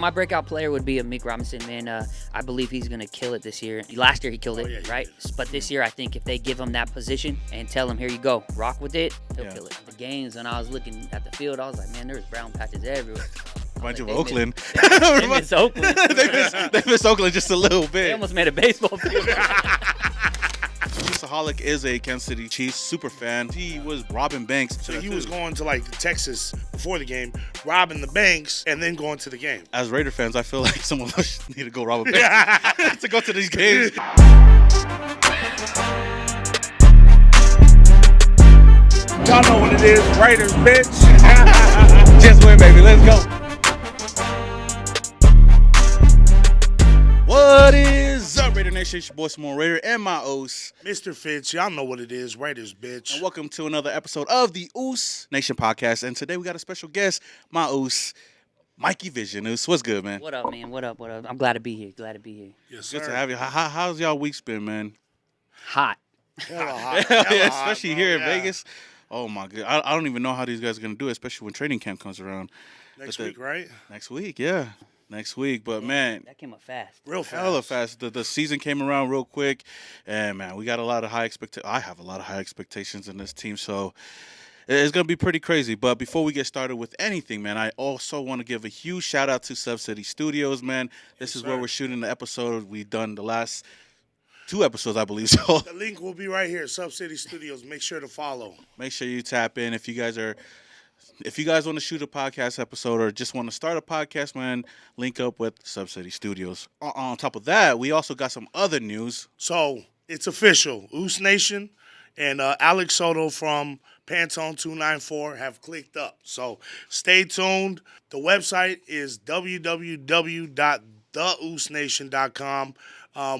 My breakout player would be a Meek Robinson, man. I believe he's going to kill it this year. Last year he killed it, right? But this year I think if they give him that position and tell him, here you go, rock with it, he'll kill it. The games, when I was looking at the field, I was like, man, there's brown patches everywhere. Reminds you of Oakland. They miss Oakland. they miss Oakland just a little bit. They almost made a baseball field. Chiefsaholic is a Kansas City Chiefs super fan. He was robbing banks. So he was going to like Texas before the game, robbing the banks, and then going to the game. As Raider fans, I feel like some of us need to go rob a bank to go to these games. Y'all know what it is, Raiders, bitch. Just win, baby. Let's go. What is up, Raider Nation? It's your boy Simone Raider and my Oos, Mr. Fitz. Y'all know what it is, Raiders, bitch. and welcome to another episode of the Oos Nation podcast. And today we got a special guest, my Oos, Mikey Visions. What's good, man? What up, man? What up? I'm glad to be here. Yes, sir. Good to have you. How's y'all weeks been, man? Hot. Hella hot, Yeah, hella hot, especially bro. here in Yeah. Vegas. Oh my god, I don't even know how these guys are gonna do it, especially when training camp comes around Next week, right? next week. Yeah, next week. But man, That came up fast. Real fast. hella fast. The season came around real quick, and man, we got a lot of high expectations. I have a lot of high expectations in this team, so it's gonna be pretty crazy. But before we get started with anything, man, I also want to give a huge shout out to Sub City Studios, man. This is where sir. we're shooting the episode. We've done the last 2 episodes, I believe. So The link will be right here, Sub City Studios. Make sure to follow. make sure you tap in if you guys want to shoot a podcast episode or just want to start a podcast, man. Link up with Sub City Studios. On top of that, we also got some other news. So it's official. Oos Nation and Alex Soto from Pantone 294 have clicked up. So stay tuned. The website is www.theoosnation.com.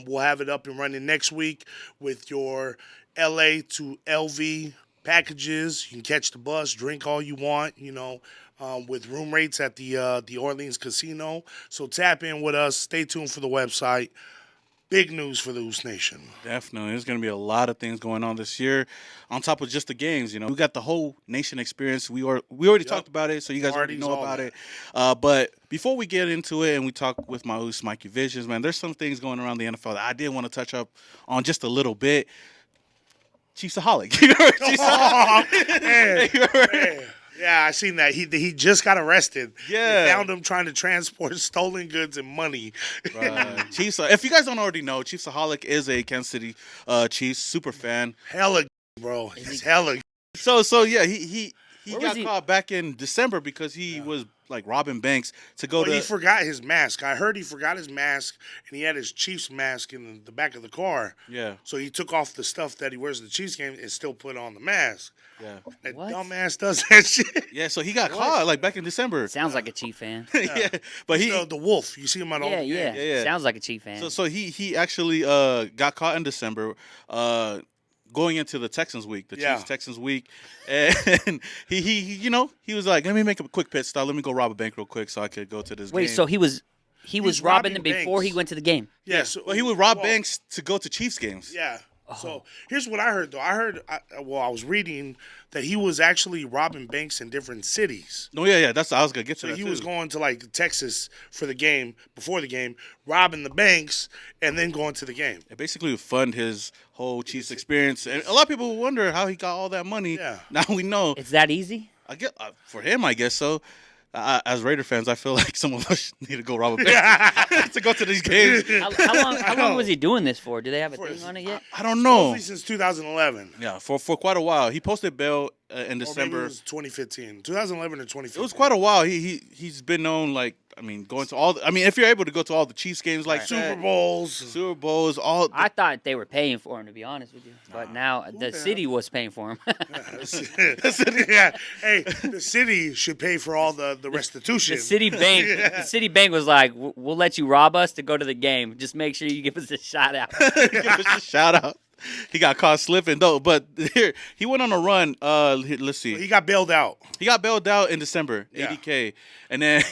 We'll have it up and running next week with your LA to LV packages. You can catch the bus, drink all you want, with room rates at the Orleans Casino. So tap in with us. Stay tuned for the website. Big news for the Oos Nation. Definitely. There's going to be a lot of things going on this year on top of just the games. We got the whole nation experience. We already talked about it, so you guys already know about it. But before we get into it and we talk with my Oos, Mikey Visions, man, there's some things going around the NFL that I did want to touch up on just a little bit. Chiefsaholic. Man. Yeah, I seen that. He just got arrested. Yeah. They found him trying to transport stolen goods and money. Chiefs. If you guys don't already know, Chiefsaholic is a Kansas City Chiefs super fan. Hella, bro. He's hella. So yeah, he Where got was he? caught back in December because he was like robbing banks to go But he to. forgot his mask. I heard he forgot his mask, and he had his Chiefs mask in the back of the car. Yeah, So he took off the stuff that he wears at the Chiefs game and still put on the mask. yeah, That What? dumbass does that shit. yeah. So he got caught like back in December. Sounds like a Chief fan. Yeah, but he. The wolf. You see him on all Yeah, the yeah. Yeah. Sounds like a Chief fan. So he actually got caught in December. Going into the Texans week, the Yeah. Chiefs Texans week, and he was like, let me make a quick pit stop. Let me go rob a bank real quick so I could go to this Wait, game. so he was was robbing robbing them before he banks. went to the game? Yeah. So, Well, he would rob well, banks to go to Chiefs games. Yeah. So here's what I heard, though. I was reading that he was actually robbing banks in different cities. No, yeah. I was gonna get to So that. he too. was going to like Texas for the game, before the game, robbing the banks, and then going to the game. It basically would fund his whole Chiefs experience, and a lot of people wonder how he got all that money. Yeah. Now we know. It's that easy? I get for him, I guess so. As Raider fans, I feel like some of us need to go rob a bank to go to these games. How long was he doing this for? Do they have a thing on it yet? I don't know. Mostly since 2011. Yeah, for quite a while. He posted bail in Or maybe December. it was 2015. 2011 or 2015. It was quite a while. He's been known, like, going to all. If you're able to go to all the Chiefs games, like Super Bowls. Super Bowls, all. I thought they were paying for him, to be honest with you. But now the city was paying for him. Yeah. Hey, the city should pay for all the restitution. The city bank was like, "We'll let you rob us to go to the game. Just make sure you give us a shout out." Give us a shout out. He got caught slipping though, but here he went on a run. Let's see. He got bailed out. He got bailed out in December, Yeah. $80K, and then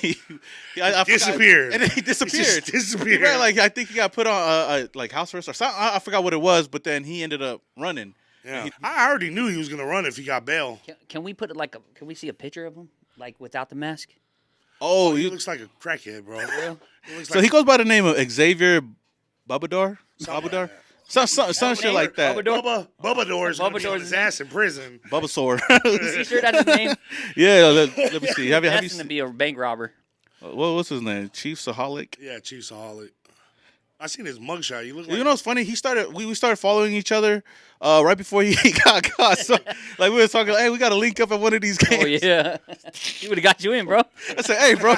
I Disappeared. And then he disappeared. He just disappeared. Right, like I think he got put on like house arrest or something. I forgot what it was, but then he ended up running. Yeah. I already knew he was gonna run if he got bail. Can we put it can we see a picture of him like without the mask? Oh, He looks like a crackhead, bro. So he goes by the name of Xavier Babador? Something Babador? like Some shit like that. Bubba is gonna kill his ass in prison. Bubbasaur. Is he sure that's his name? Yeah, let me see. Have you Destined to be a bank robber. what's his name? Chief Saholic? Yeah, Chief Saholic. I seen his mugshot. You look like You know what's funny? We started following each other right before he got caught. So like we were talking, hey, we got to link up at one of these games. Oh yeah, he would have got you in, bro. I said, hey, bro.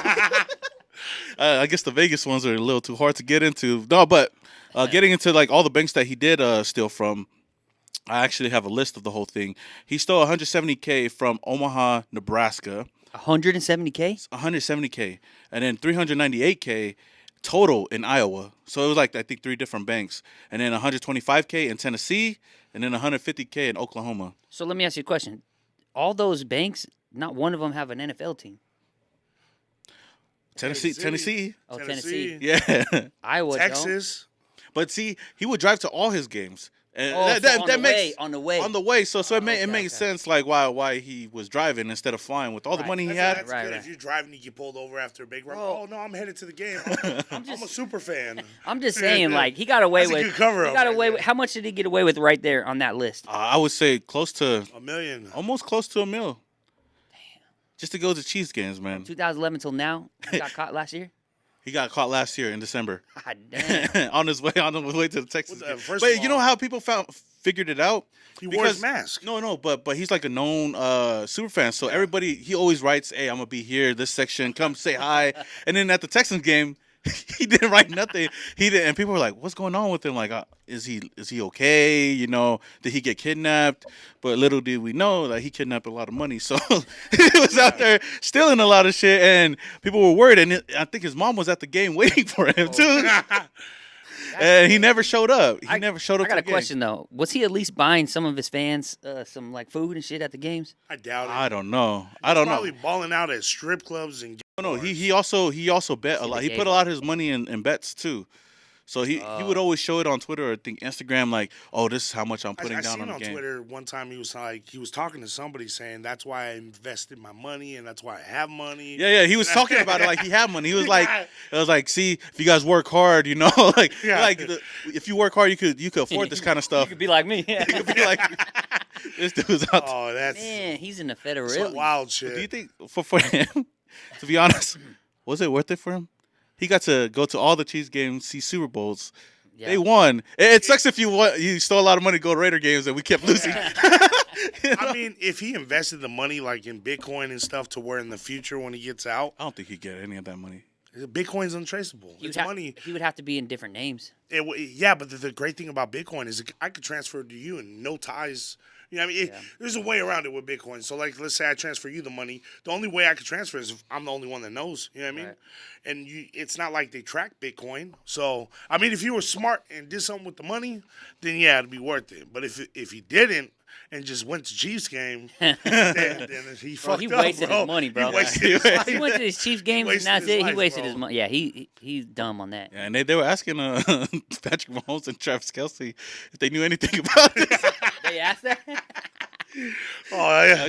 I guess the Vegas ones are a little too hard to get into. No, but getting into like all the banks that he did steal from, I actually have a list of the whole thing. He stole 170K from Omaha, Nebraska. 170K. 170K, and then 398K total in Iowa. So it was like I think 3 different banks, and then 125K in Tennessee, and then 150K in Oklahoma. So let me ask you a question. All those banks, not one of them have an NFL team. Tennessee. Oh, Tennessee. Yeah. Iowa, Texas. But see, he would drive to all his games. And Oh, that so makes on the way. on the way. So it okay, makes sense like why he was driving instead of flying with all the Right. money he That's had. Right, good. right. If you're driving, you get pulled over after a big run. Bro. Oh no, I'm headed to the game. I'm a super fan. I'm just saying, like he got away That's a with. good cover He up got right away there. with. How much did he get away with right there on that list? I would say close to $1 million. almost close to $1 million. Just to go to Chiefs games, man. 2011 till now, he got caught last year. He got caught last year in December. God damn. on his way to the Texas game. First But of you know all- how people figured it out? He wore his mask. No, but he's like a known super fan. So everybody, he always writes, hey, I'm going to be here, this section, come say hi. And then at the Texans game, he didn't write nothing. He didn't, and people were like, "What's going on with him? Like, is he okay? You know, did he get kidnapped?" But little did we know that he kidnapped a lot of money. So he was out there stealing a lot of shit, and people were worried. And I think his mom was at the game waiting for him too. And he never showed up. He never showed up. I got to a the game. question though. Was he at least buying some of his fans some like food and shit at the games? I doubt it. I don't know. I don't know. Probably balling out at strip clubs and. No, he also bet a lot. He put a lot of his money in bets too. So he would always show it on Twitter or I think Instagram like, oh, this is how much I'm putting I down seen on the on game. Twitter one time he was talking to somebody saying that's why I invested my money and that's why I have money. Yeah, he was talking about it like he had money. He was like, it was like, see, if you guys work hard, you know, if you work hard, you could afford this kind of You stuff. could be like me. You could be like, this dude's out. Oh, that's Man, he's in the some federal. wild shit. Do you think for him, to be honest, was it worth it for him? He got to go to all the Chiefs games, see Super Bowls. Yeah. They won. It sucks if you stole a lot of money to go to Raider games and we kept losing. You know? I mean, if he invested the money like in Bitcoin and stuff to where in the future when he gets out, I don't think he'd get any of that money. Bitcoin's untraceable. It's money. He would have to be in different names. Yeah, but the great thing about Bitcoin is I could transfer it to you and no ties. You know what I mean? There's a way around it with Bitcoin. So, like, let's say I transfer you the money. The only way I could transfer is if I'm the only one that knows. You know what I mean? Right. And it's not like they track Bitcoin. So, I mean, if you were smart and did something with the money, then, yeah, it'd be worth it. But if he didn't and just went to Chiefs game, then he fucked up, wasted bro. his money, bro. He wasted his life. He went to his Chiefs games and wasted that's his it. He life, wasted bro. his money. Yeah, he's dumb on that. Yeah, and they were asking Patrick Mahomes and Travis Kelce if they knew anything about this. They asked that. Oh, yeah.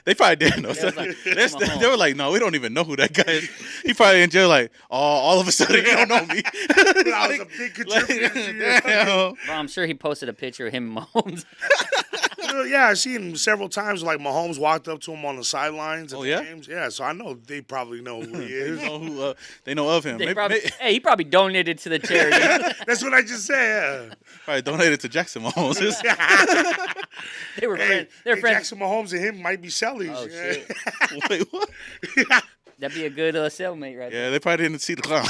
They probably didn't know. They was like, They were like, no, we don't even know who that guy is. He probably in jail like, oh, all of a sudden you don't know me. I was a big contributor to your Damn. Bro, I'm sure he posted a picture of him and Mahomes. Yeah, I've seen him several times. Like Mahomes walked up to him on the sidelines at Oh, the yeah? games. Yeah, so I know they probably know who he is. They know of him. Hey, he probably donated to the charity. That's what I just said. Probably donated to Jackson Mahomes. They were Yeah. friends. They're Hey, friends. Jackson Mahomes and him might be sellies. Oh, yeah. shit. Wait, what? That'd be a good cellmate right there. Yeah, they probably didn't see the clown.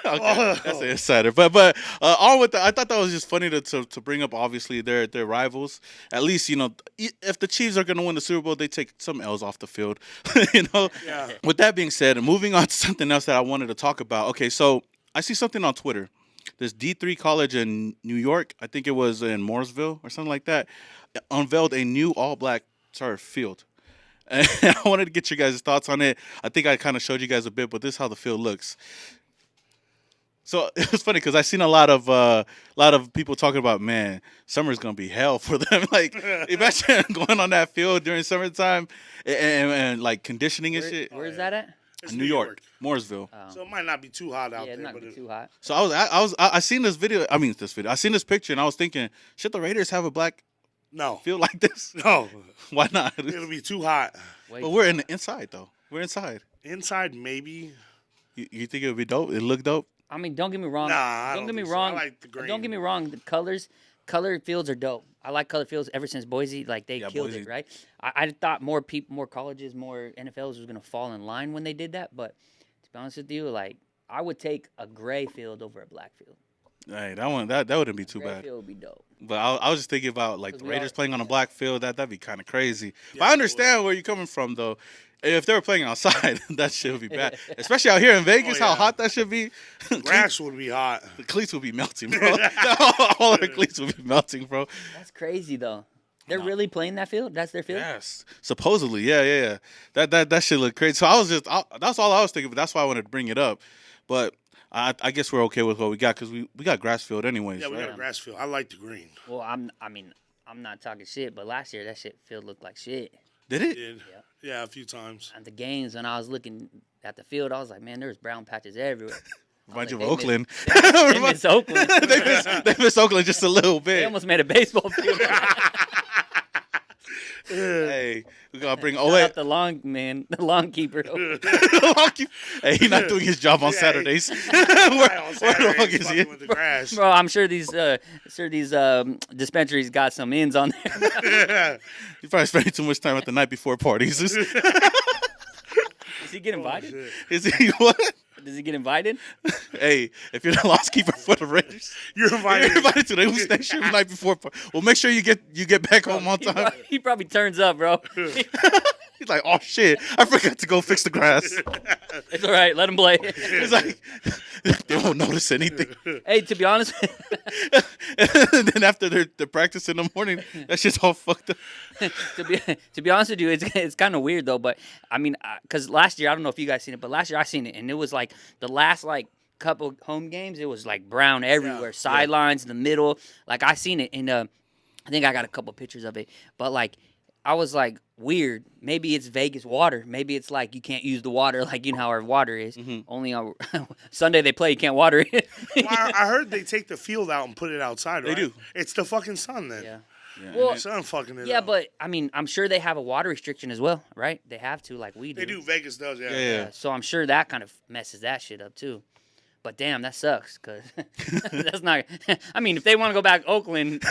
Okay, that's an insider. But on with that, I thought that was just funny to bring up. Obviously, their rivals. At least if the Chiefs are going to win the Super Bowl, they take some L's off the field. Yeah. With that being said, and moving on to something else that I wanted to talk about. Okay, so I see something on Twitter. This D3 college in New York, I think it was in Mooresville or something like that, unveiled a new all-black turf field. And I wanted to get your guys' thoughts on it. I think I kind of showed you guys a bit, but this is how the field looks. So it was funny because I seen a lot of people talking about, man, summer's gonna be hell for them. Like imagine going on that field during summertime and like conditioning and shit. Where's that at? It's New York, Mooresville. So it might not be too hot out Yeah, there, not but be too hot. So I seen this video. I mean this video. I seen this picture and I was thinking, should the Raiders have a black no, field like this? no, Why not? it'll be too hot. Wait, But we're in the inside though. We're inside. Inside, maybe. You think it would be dope? It look dope. I mean, don't get me wrong. Nah, I don't don't get me think so. wrong. I like the green. Don't get me wrong. The colored fields are dope. I like colored fields ever since Boise. Like they killed Boise. it, right? I thought more people, more colleges, more NFLs was gonna fall in line when they did that. But to be honest with you, like I would take a gray field over a black field. Hey, that wouldn't be too Gray bad. field would be dope. But I was just thinking about like 'Cause the we Raiders all- playing on a black field. That'd be kind of crazy. But Yeah, I it understand where you're coming from though. If they were playing outside, that shit would be bad. Especially out here in Vegas, Oh, how yeah. hot that should be. Grass would be hot. The cleats would be melting, bro. All our cleats would be melting, bro. That's crazy though. They're really playing that field. That's their field. Yes, supposedly, yeah. That shit look crazy. So that's all I was thinking. But that's why I wanted to bring it up. But I guess we're okay with what we got because we got grass field anyways. Yeah, we right? got a grass field. I like the green. Well, I'm not talking shit, but last year that shit field looked like shit. Did it? Did. Yeah, a few times. At the games, when I was looking at the field, I was like, man, there's brown patches everywhere. Remind you like, of they Oakland. They miss Oakland. They miss Oakland just a little They bit. almost made a baseball field. Hey, we gotta bring Shout out the lawn keeper. Hey, he's not doing his job on Yeah, Saturdays. Right, on Where the fuck Saturdays, is he? fucking with the grass. Bro, I'm sure these dispensaries got some ins on there. He's probably spending too much time at the night before parties. Does he get invited? Shit. Is he what? Does he get invited? Hey, if you're the loss keeper for the Raiders, You're invited. you're invited to the who's next year the night before. Well, make sure you get back home on time. He probably turns up, bro. He's like, oh shit, I forgot to go fix the grass. It's all right. Let him play. He's like, they won't notice anything. Hey, to be honest, And then after they're practice in the morning, that shit's all fucked up. to be honest with you, it's kind of weird though. But I mean, because last year I don't know if you guys seen it, but last year I seen it, and it was like the last like couple home games, it was like brown everywhere, sidelines, the middle. Like I seen it, and I think I got a couple pictures of it. But like I was like, weird. Maybe it's Vegas water. Maybe it's like you can't use the water, like you know how our water is. Only on Sunday they play, you can't water it. Well, I heard they take the field out and put it outside, right? They do. It's the fucking sun then. Yeah. Well, Well, sun fucking it yeah, up. but I mean, I'm sure they have a water restriction as well, right? They have to, like we do. They do. Vegas does, yeah. Yeah. So I'm sure that kind of messes that shit up too. But damn, that sucks because that's not. I mean, if they want to go back to Oakland,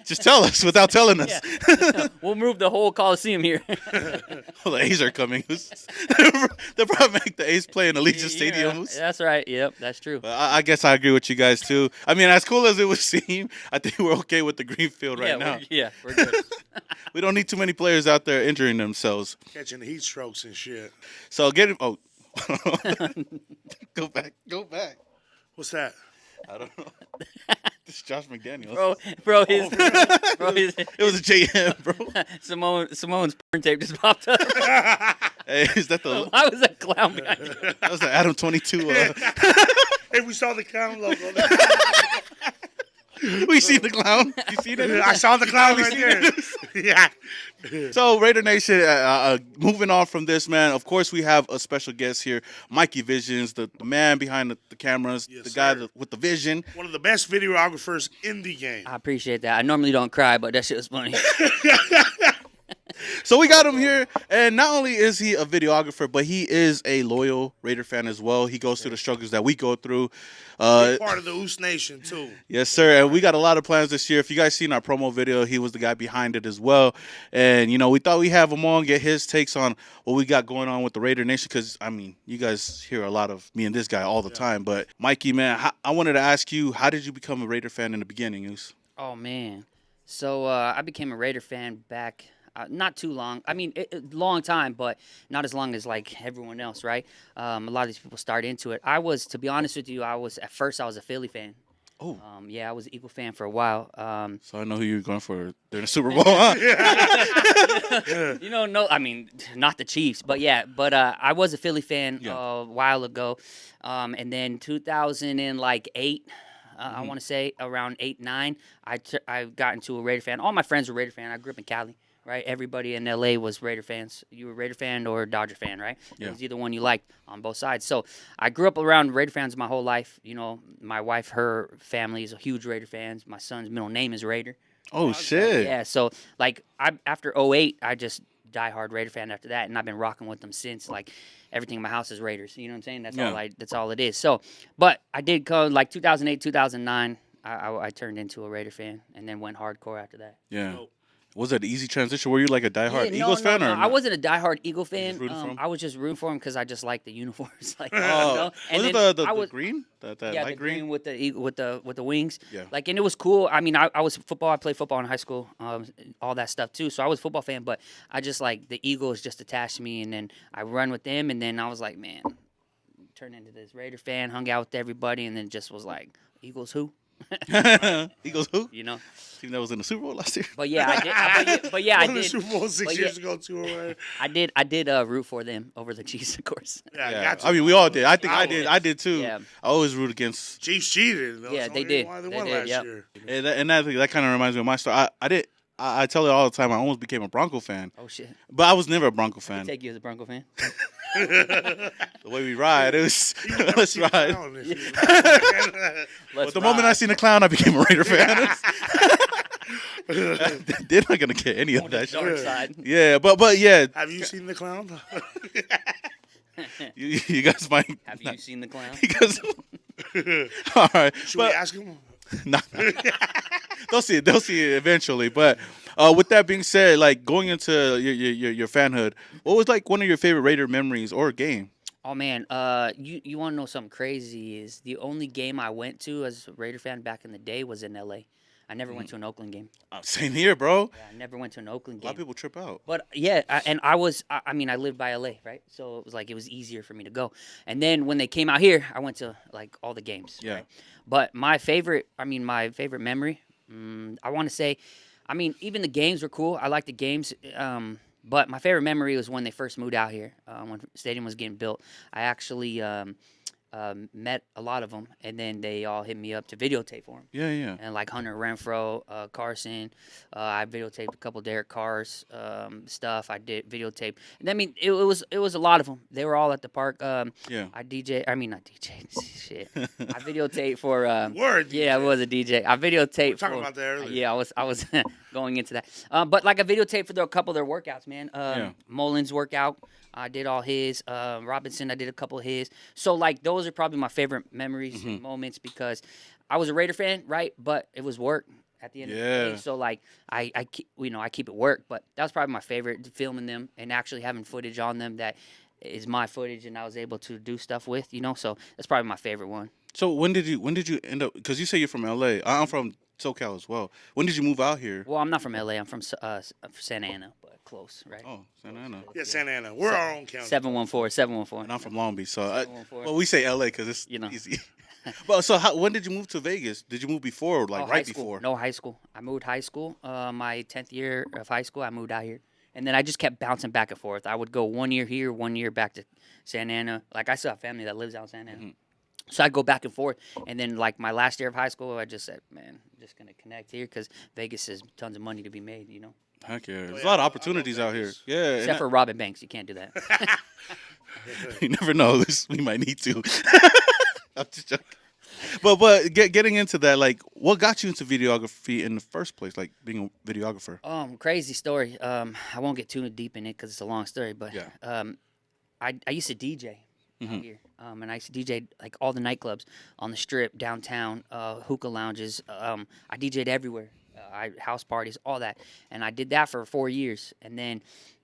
Just tell us without telling us. yeah, we'll move the whole Coliseum here. Well, the A's are coming. They'll probably make the A's play in Allegiant Stadium. Yeah, that's right. Yep, that's true. But I guess I agree with you guys too. I mean, as cool as it would seem, I think we're okay with the green field right now. We're good. We don't need too many players out there injuring themselves. Catching heat strokes and shit. So get him. Oh, go back. What's that? I don't know. This is Josh McDaniels. bro, his It was a JM, bro. Simone's porn tape just popped up. Hey, is that the? Why was that clown behind you? That was the Adam 22. Hey, we saw the clown logo. We see the clown. You see that? I saw the clown right there. Yeah. So Raider Nation, moving on from this, man. Of course, we have a special guest here, Mikey Visions, the man behind the cameras, Yes, the guy sir. with the vision. One of the best videographers in the game. I appreciate that. I normally don't cry, but that shit was funny. So we got him here, and not only is he a videographer, but he is a loyal Raider fan as well. He goes through the struggles that we go through. Big part of the Oos Nation, too. Yes, sir. And we got a lot of plans this year. If you guys seen our promo video, he was the guy behind it as well. And, you know, we thought we'd have him on, get his takes on what we got going on with the Raider Nation. Because, I mean, you guys hear a lot of me and this guy all the time. But, Mikey, man, I wanted to ask you, how did you become a Raider fan in the beginning? Oos? Oh man, so I became a Raider fan back not too long. I mean, long time, but not as long as like everyone else, right? A lot of these people start into it. To be honest with you, at first I was a Philly fan. Oh. Yeah, I was an Eagle fan for a while. So I know who you're going for during the Super Bowl, huh? No, I mean, not the Chiefs, but yeah. But I was a Philly fan Yeah. a while ago, and then 2008. I want to say around 8, 9, I got into a Raider fan. All my friends were Raider fan. I grew up in Cali, right? Everybody in LA was Raider fans. You were a Raider fan or a Dodger fan, right? Yeah. It was either one you liked on both sides. So I grew up around Raider fans my whole life. My wife, her family is a huge Raider fans. My son's middle name is Raider. Oh, shit. Yeah, so like after '08, I just diehard Raider fan after that, and I've been rocking with them since. Like everything in my house is Raiders. You know what I'm saying? That's all it is. So, but I did go like 2008, 2009. I turned into a Raider fan, and then went hardcore after that. Yeah. Was it an easy transition? Were you like a diehard Yeah, Eagles fan? No, Or I wasn't a diehard Eagle fan. rooting for 'em? I was just rooting for him because I just liked the uniforms. Like, was And it then the green? That yeah, light the green with the wings. Yeah. Like, and it was cool. I mean, I was football. I played football in high school, all that stuff too. So I was a football fan, but I just like the Eagles just attached to me, and then I run with them, and then I was like, man, turned into this Raider fan, hung out with everybody, and then just was like, Eagles who? Eagles who? You know. Team that was in the Super Bowl last year. But yeah, I did. But yeah, I Won the did. Super Bowl 6 years ago too. Or whatever. I did root for them over the Chiefs, of course. Yeah, Yeah. got to. I mean, we all did. I think I I did too. Yeah. I always root against. Chiefs cheated. Yeah, they did. Why They won did, last yep. year. And that kind of reminds me of my story. I tell it all the time. I almost became a Bronco fan, Oh shit! but I was never a Bronco fan. Take you as a Bronco fan. The way we ride, it was let's ride. But the moment I seen the clown, I became a Raider fan. They're not gonna get any of that Dark shit. side. Yeah, but yeah, Have you seen the clown? you guys might. Have you seen the clown? Because all right, Should but we ask him? nah. They'll see it. They'll see it eventually. But with that being said, like going into your fanhood, what was like one of your favorite Raider memories or game? Oh man, you want to know something crazy? Is the only game I went to as a Raider fan back in the day was in LA. I never went to an Oakland game. Same here, bro. Yeah, I never went to an Oakland A lot game. of people trip out. But yeah, I mean, I lived by LA, right? So it was easier for me to go. And then when they came out here, I went to like all the games. Yeah. Right? But my favorite memory, I want to say, I mean, even the games were cool. I like the games. But my favorite memory was when they first moved out here, when the stadium was getting built. I actually met a lot of them, and then they all hit me up to videotape for them. Yeah. And like Hunter Renfro, Carson, I videotaped a couple Derek Carr's stuff. I did videotape. And I mean, it was a lot of them. They were all at the park. Yeah. I DJ. I mean, not DJ. Shit. I videotaped for. Word. Yeah, I was a DJ. I videotaped. Talking for, about that earlier. Yeah, I was going into that. But like I videotaped for a couple of their workouts, man. Mullins workout. I did all his. Robinson, I did a couple of his. So like those are probably my favorite memories and moments because I was a Raider fan, right? But it was work at the end of the day. So like I keep it work, but that was probably my favorite, filming them and actually having footage on them that is my footage and I was able to do stuff with, So that's probably my favorite one. So when did you end up? Because you say you're from LA. I'm from SoCal as well. When did you move out here? Well, I'm not from LA. I'm from Santa Ana, but close, right? Oh, Santa Ana. Yeah, Santa Ana. We're our own county. 714. And I'm from Long Beach, so 714. well, we say LA because it's easy. But so when did you move to Vegas? Did you move before, or like right before? No, high school. I moved high school. My 10th year of high school, I moved out here. And then I just kept bouncing back and forth. I would go 1 year here, 1 year back to Santa Ana. Like, I still have family that lives out in Santa Ana. So I'd go back and forth. And then, like, my last year of high school, I just said, man, I'm just going to connect here because Vegas has tons of money to be made, Heck yeah. There's a lot of opportunities out here. Yeah. Except for robbing banks. You can't do that. You never know. We might need to. I'm just joking. But getting into that, like, what got you into videography in the first place, like being a videographer? Crazy story. I won't get too deep in it because it's a long story. But Yeah. I used to DJ out here, and I used to DJ like all the nightclubs on the Strip, downtown, hookah lounges. I DJ'd everywhere, house parties, all that, and I did that for 4 years, and then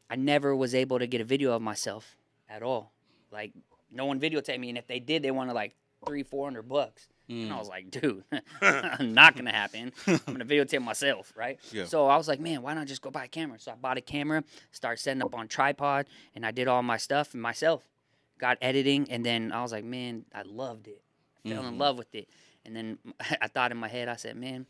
I never was able to get a video of myself at all. Like no one videotaped me, and if they did, they wanted like $300-400. And I was like, dude, not gonna happen. I'm gonna videotape myself, right? Yeah. So I was like, man, why not just go buy a camera? So I bought a camera, started setting up on tripod, and I did all my stuff myself. Got editing, and then I was like, man, I loved it. I fell in love with it. And then I thought in my head, I said, man,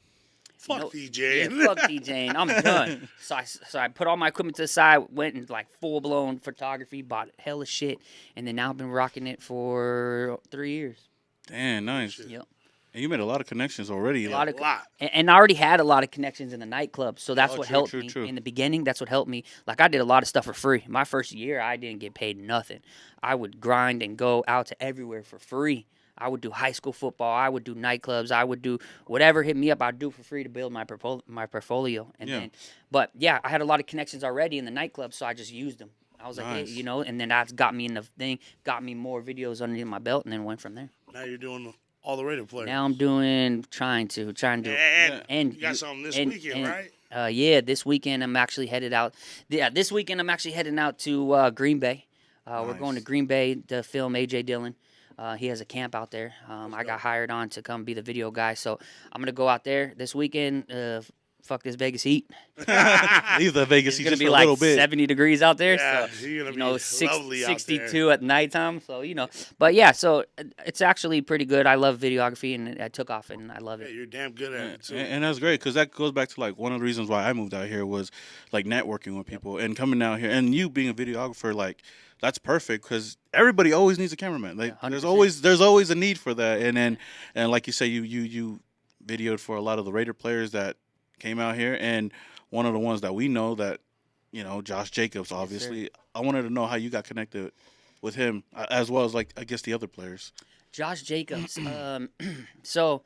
Fuck DJing. Yeah, fuck DJing. I'm done. So I put all my equipment to the side, went in like full blown photography, bought hella shit, and then now I've been rocking it for 3 years. Damn, nice. Yep. And you made a lot of connections already. A lot. And I already had a lot of connections in the nightclub, so that's what helped me true. in the beginning. That's what helped me. Like I did a lot of stuff for free. My first year, I didn't get paid nothing. I would grind and go out to everywhere for free. I would do high school football. I would do nightclubs. I would do whatever hit me up. I'd do for free to build my portfolio. And then, but yeah, I had a lot of connections already in the nightclub, so I just used them. I was like, hey, you know, and then that's got me in the thing, got me more videos underneath my belt, and then went from there. Now you're doing all the radio players. Now I'm trying to. And you got something this weekend, right? Yeah, this weekend I'm actually headed out. Yeah, this weekend I'm actually heading out to Green Bay. We're going to Green Bay to film A.J. Dillon. He has a camp out there. I got hired on to come be the video guy, so I'm gonna go out there this weekend. Fuck this Vegas heat. Leave the Vegas heat just for be a like little bit. 70 degrees out there. Yeah, so you're gonna you know, be 62 at nighttime. So you know, but yeah, so it's actually pretty good. I love videography, and I took off, and I love it. Yeah, you're damn good at it too. And that's great because that goes back to like one of the reasons why I moved out here was like networking with people and coming out here, and you being a videographer, like that's perfect because everybody always needs a cameraman. Like there's always a need for that, and like you say, you videoed for a lot of the Raider players that came out here, and one of the ones that we know that, you know, Josh Jacobs, obviously. Yes, I wanted to know how you got connected with him, as well as like I guess the other players. Josh Jacobs. So,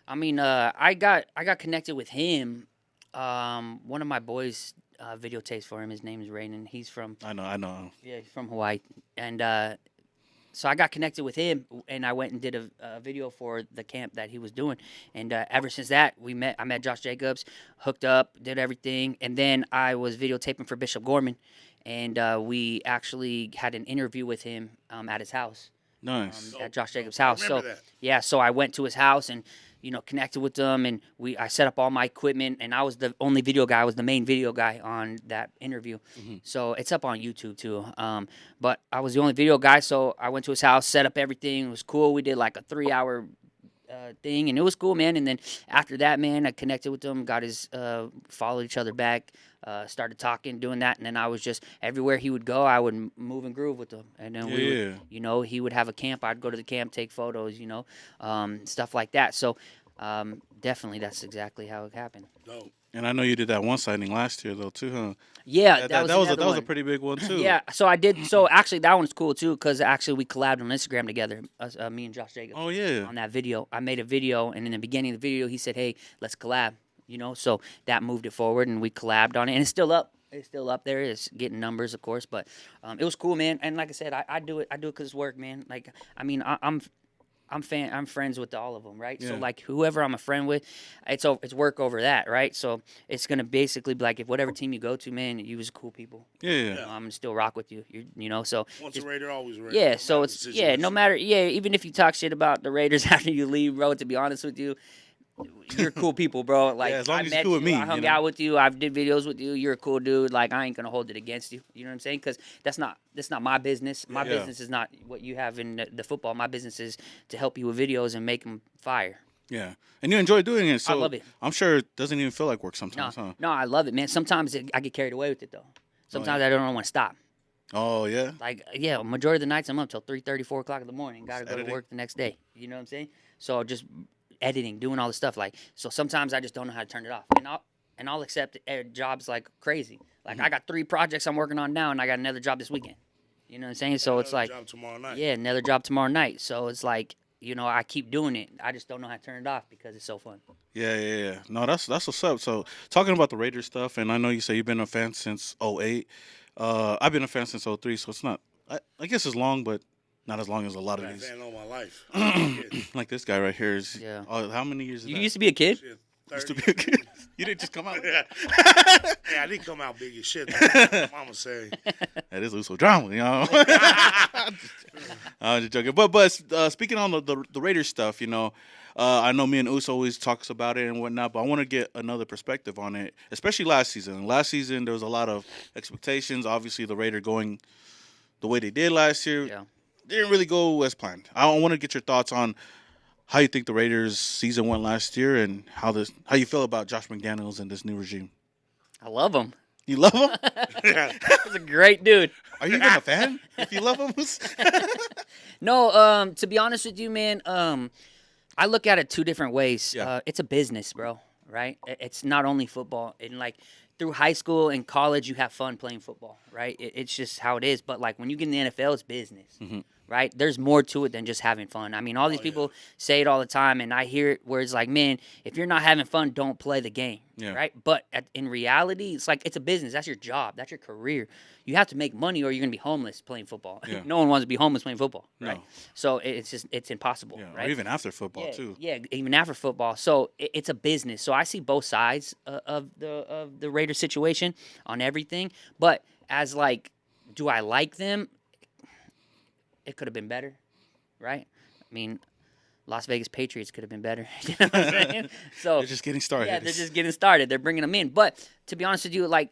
I mean, I got connected with him. One of my boys videotapes for him. His name is Rainen. He's from. I know. Yeah, he's from Hawaii, and so I got connected with him, and I went and did a video for the camp that he was doing. And ever since that, I met Josh Jacobs, hooked up, did everything. And then I was videotaping for Bishop Gorman, and we actually had an interview with him at his house. Nice. At Josh Jacobs' house. So that. Yeah, so I went to his house and, you know, connected with them, and I set up all my equipment, and I was the only video guy. I was the main video guy on that interview. Mm-hmm. So it's up on YouTube too. But I was the only video guy, so I went to his house, set up everything. It was cool. We did like a 3-hour thing, and it was cool, man. And then after that, man, I connected with him, got his followed each other back, started talking, doing that, and then I was just everywhere he would go, I would move and groove with him. And then we would, you know, he would have a camp, I'd go to the camp, take photos, you know, stuff like that. So definitely, that's exactly how it happened. Dope. And I know you did that one signing last year though too, huh? Yeah, that was a pretty big one too. Yeah, so I did. So actually, that one's cool too because actually we collabed on Instagram together, me and Josh Jacobs. Oh yeah. On that video, I made a video, and in the beginning of the video, he said, "Hey, let's collab." You know, so that moved it forward, and we collabed on it, and it's still up. It's still up there. It's getting numbers, of course, but it was cool, man. And like I said, I do it because it's work, man. Like I mean, I'm friends with all of them, right? Yeah. So like whoever I'm a friend with, it's work over that, right? So it's gonna basically be like if whatever team you go to, man, you was cool people. Yeah. You know, I'm gonna still rock with you. You know, so once a Raider, always a Raider. Yeah, so it's no matter even if you talk shit about the Raiders after you leave, bro. To be honest with you, you're cool people, bro. Like as long I as met you're cool with me, I hung out with you, I did videos with you. You're a cool dude. Like I ain't gonna hold it against you. You know what I'm saying? Because that's not my business. My business is not what you have in the football. My business is to help you with videos and make them fire. Yeah, and you enjoy doing it. So I love it. I'm sure it doesn't even feel like work sometimes, huh? No, I love it, man. Sometimes I get carried away with it though. Sometimes I don't want to stop. Oh yeah. Like majority of the nights I'm up till 3:30, 4 o'clock in the morning. Got to go to work the next day. You know what I'm saying? So just editing, doing all the stuff, like, so sometimes I just don't know how to turn it off, and I'll accept jobs like crazy. Like I got 3 projects I'm working on now, and I got another job this weekend. You know what I'm saying? So it's like job tomorrow night. Yeah, another job tomorrow night. So it's like, you know, I keep doing it. I just don't know how to turn it off because it's so fun. Yeah. No, that's what's up. So talking about the Raiders stuff, and I know you say you've been a fan since 2008. I've been a fan since 2003, so it's not. I guess it's long, but not as long as a lot of these. I've been all my life. Like this guy right here is. Yeah. How many years? Is you that? used to be a kid? Used to be a kid. You didn't just come out. Yeah, I didn't come out big as shit. My mama say. That is Uso drama, you know. I'm just joking. But speaking on the Raiders stuff, you know, I know me and Uso always talks about it and whatnot, but I want to get another perspective on it, especially last season. Last season, there was a lot of expectations. Obviously, the Raiders going the way they did last year. Yeah. Didn't really go as planned. I want to get your thoughts on how you think the Raiders' season went last year, and how you feel about Josh McDaniels and this new regime. I love him. You love him? He's a great dude. Are you even a fan if you love him? No, to be honest with you, man, I look at it two different ways. Yeah. It's a business, bro, right? It's not only football. And, like, through high school and college, you have fun playing football, right? It's just how it is. But, like, when you get in the NFL, it's business, right? There's more to it than just having fun. I mean, all these people say it all the time, and I hear it where it's like, man, if you're not having fun, don't play the game, right? But in reality, it's like it's a business. That's your job. That's your career. You have to make money or you're going to be homeless playing football. Yeah. No one wants to be homeless playing football, right? No. So it's impossible, right? Or even after football, too. Yeah, even after football. So it's a business. So I see both sides of the Raiders situation on everything. But as, like, do I like them? It could have been better, right? I mean, Las Vegas Patriots could have been better. You know what I'm saying? So They're just getting started. yeah, they're just getting started. They're bringing them in. But to be honest with you, like,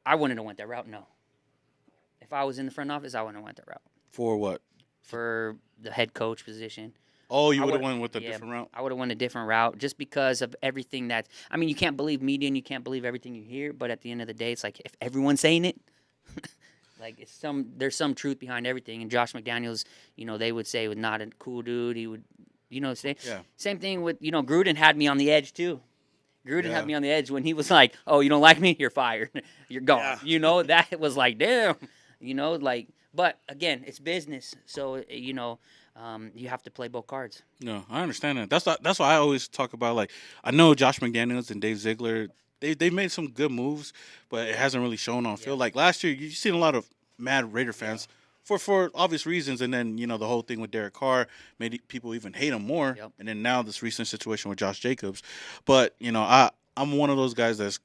I wouldn't have went that route, no. If I was in the front office, I wouldn't have went that route. For what? For the head coach position. Oh, you would have went with a different route? I would have went a different route just because of everything that – I mean, you can't believe media and you can't believe everything you hear, but at the end of the day, it's like if everyone's saying it, like there's some truth behind everything. And Josh McDaniels, you know, they would say was not a cool dude. He would, you know, say same thing with, you know, Gruden had me on the edge too. Gruden had me on the edge when he was like, "Oh, you don't like me? You're fired. You're gone." Yeah. You know, that was like, damn. You know, like, but again, it's business, so you know, you have to play both cards. No, I understand that. That's why I always talk about, like, I know Josh McDaniels and Dave Ziegler. They made some good moves, but it hasn't really shown on field. Like last year, you've seen a lot of mad Raider fans for obvious reasons, and then, you know, the whole thing with Derek Carr made people even hate him more. And then now this recent situation with Josh Jacobs. But, you know, I'm one of those guys that's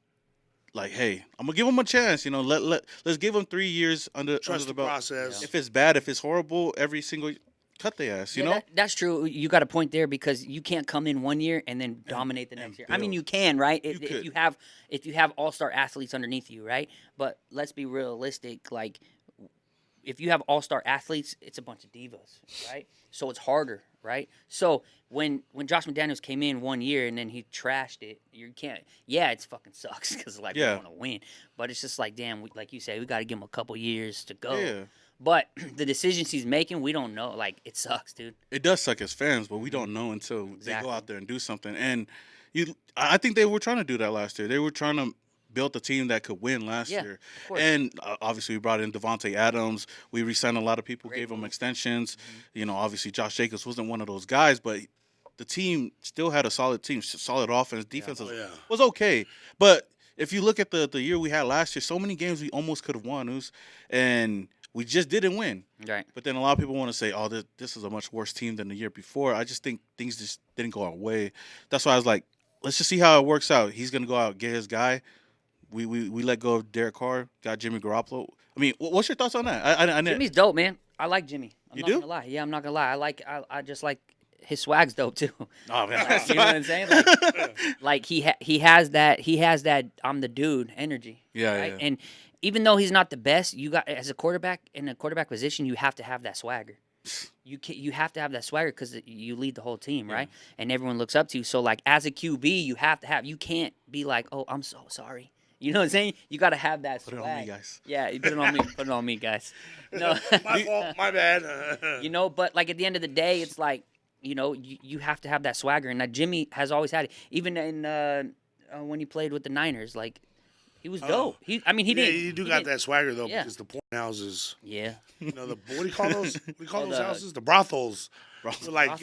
like, hey, I'm gonna give him a chance. You know, let's give him 3 years under the belt. Process. If it's bad, if it's horrible, every single cut the ass. You know, that's true. You got a point there because you can't come in one year and then dominate the next year. I mean, you can, right? If you have all-star athletes underneath you, right? But let's be realistic. Like, if you have all-star athletes, it's a bunch of divas, right? So it's harder, right? So when Josh McDaniels came in 1 year and then he trashed it, you can't. Yeah, it fucking sucks because we want to win, but it's just like, damn, like you say, we got to give him a couple years to go. Yeah. But the decisions he's making, we don't know. Like, it sucks, dude. It does suck as fans, but we don't know until they go out there and do something. And I think they were trying to do that last year. They were trying to build a team that could win last year. And obviously we brought in Devontae Adams. We re-signed a lot of people, gave them extensions. You know, obviously Josh Jacobs wasn't one of those guys, but the team still had a solid team, solid offense. Defense was okay. But if you look at the year we had last year, so many games we almost could have won. And we just didn't win. Right. But then a lot of people want to say, oh, this is a much worse team than the year before. I just think things just didn't go our way. That's why I was like, let's just see how it works out. He's going to go out and get his guy. We let go of Derek Carr, got Jimmy Garoppolo. I mean, what's your thoughts on that? Jimmy's dope, man. I like Jimmy. I'm you not do? Gonna lie. Yeah, I'm not gonna lie. I just like his swag's dope too. Oh man, like, you know what I'm saying? Like he has that I'm the dude energy. Yeah, right? yeah. And even though he's not the best, you got as a quarterback in a quarterback position, you have to have that swagger. You have to have that swagger because you lead the whole team, right? And everyone looks up to you. So like as a QB, you can't be like, oh, I'm so sorry. You know what I'm saying? You got to have that swag. Put it on me, guys. Yeah, you put it on me. Put it on me, guys. No, my fault. My bad. You know, but like at the end of the day, it's like, you know, you have to have that swagger, and Jimmy has always had it. Even in when he played with the Niners, like he was dope. He didn't. You got that swagger though, because the porn houses. Yeah. You know what do you call those? What do you call those houses? The brothals. Like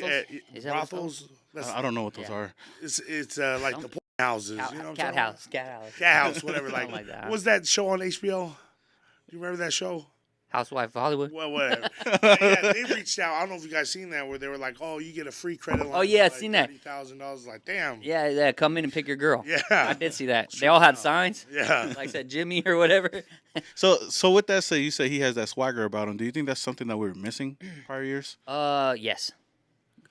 brothals. I don't know what those are. It's like the porn houses. You know what Cat house, whatever. Like, like that. What was that show on HBO? You remember that show? Housewife of Hollywood. Well, whatever. Yeah, they reached out. I don't know if you guys seen that, where they were like, "Oh, you get a free credit line." Oh yeah, like seen that. $30,000. Like, damn. Yeah. Come in and pick your girl. Yeah, I did see that. They all had signs. Yeah, like said Jimmy or whatever. So with that said, you say he has that swagger about him. Do you think that's something that we were missing prior years? Yes,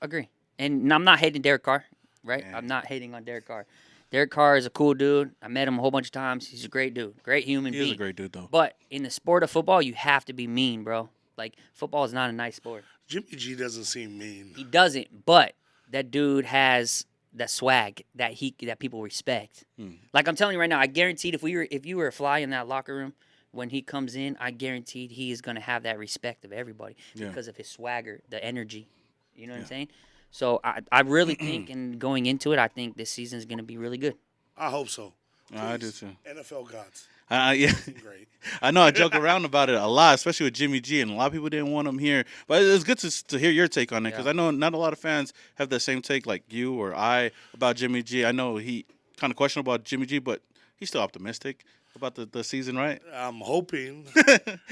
agree. And I'm not hating Derek Carr, right? I'm not hating on Derek Carr. Derek Carr is a cool dude. I met him a whole bunch of times. He's a great dude. Great human being. He is a great dude, though. But in the sport of football, you have to be mean, bro. Like football is not a nice sport. Jimmy G doesn't seem mean. He doesn't, but that dude has that swag that people respect. Like I'm telling you right now, I guaranteed if you were a fly in that locker room when he comes in, I guaranteed he is gonna have that respect of everybody because of his swagger, the energy. You know what I'm saying? So I really think, and going into it, I think this season is gonna be really good. I hope so. I do too. NFL gods. Yeah, Great. I know I joke around about it a lot, especially with Jimmy G, and a lot of people didn't want him here. But it's good to hear your take on it because I know not a lot of fans have the same take like you or I about Jimmy G. I know he kind of questionable about Jimmy G, but he's still optimistic about the season, right? I'm hoping.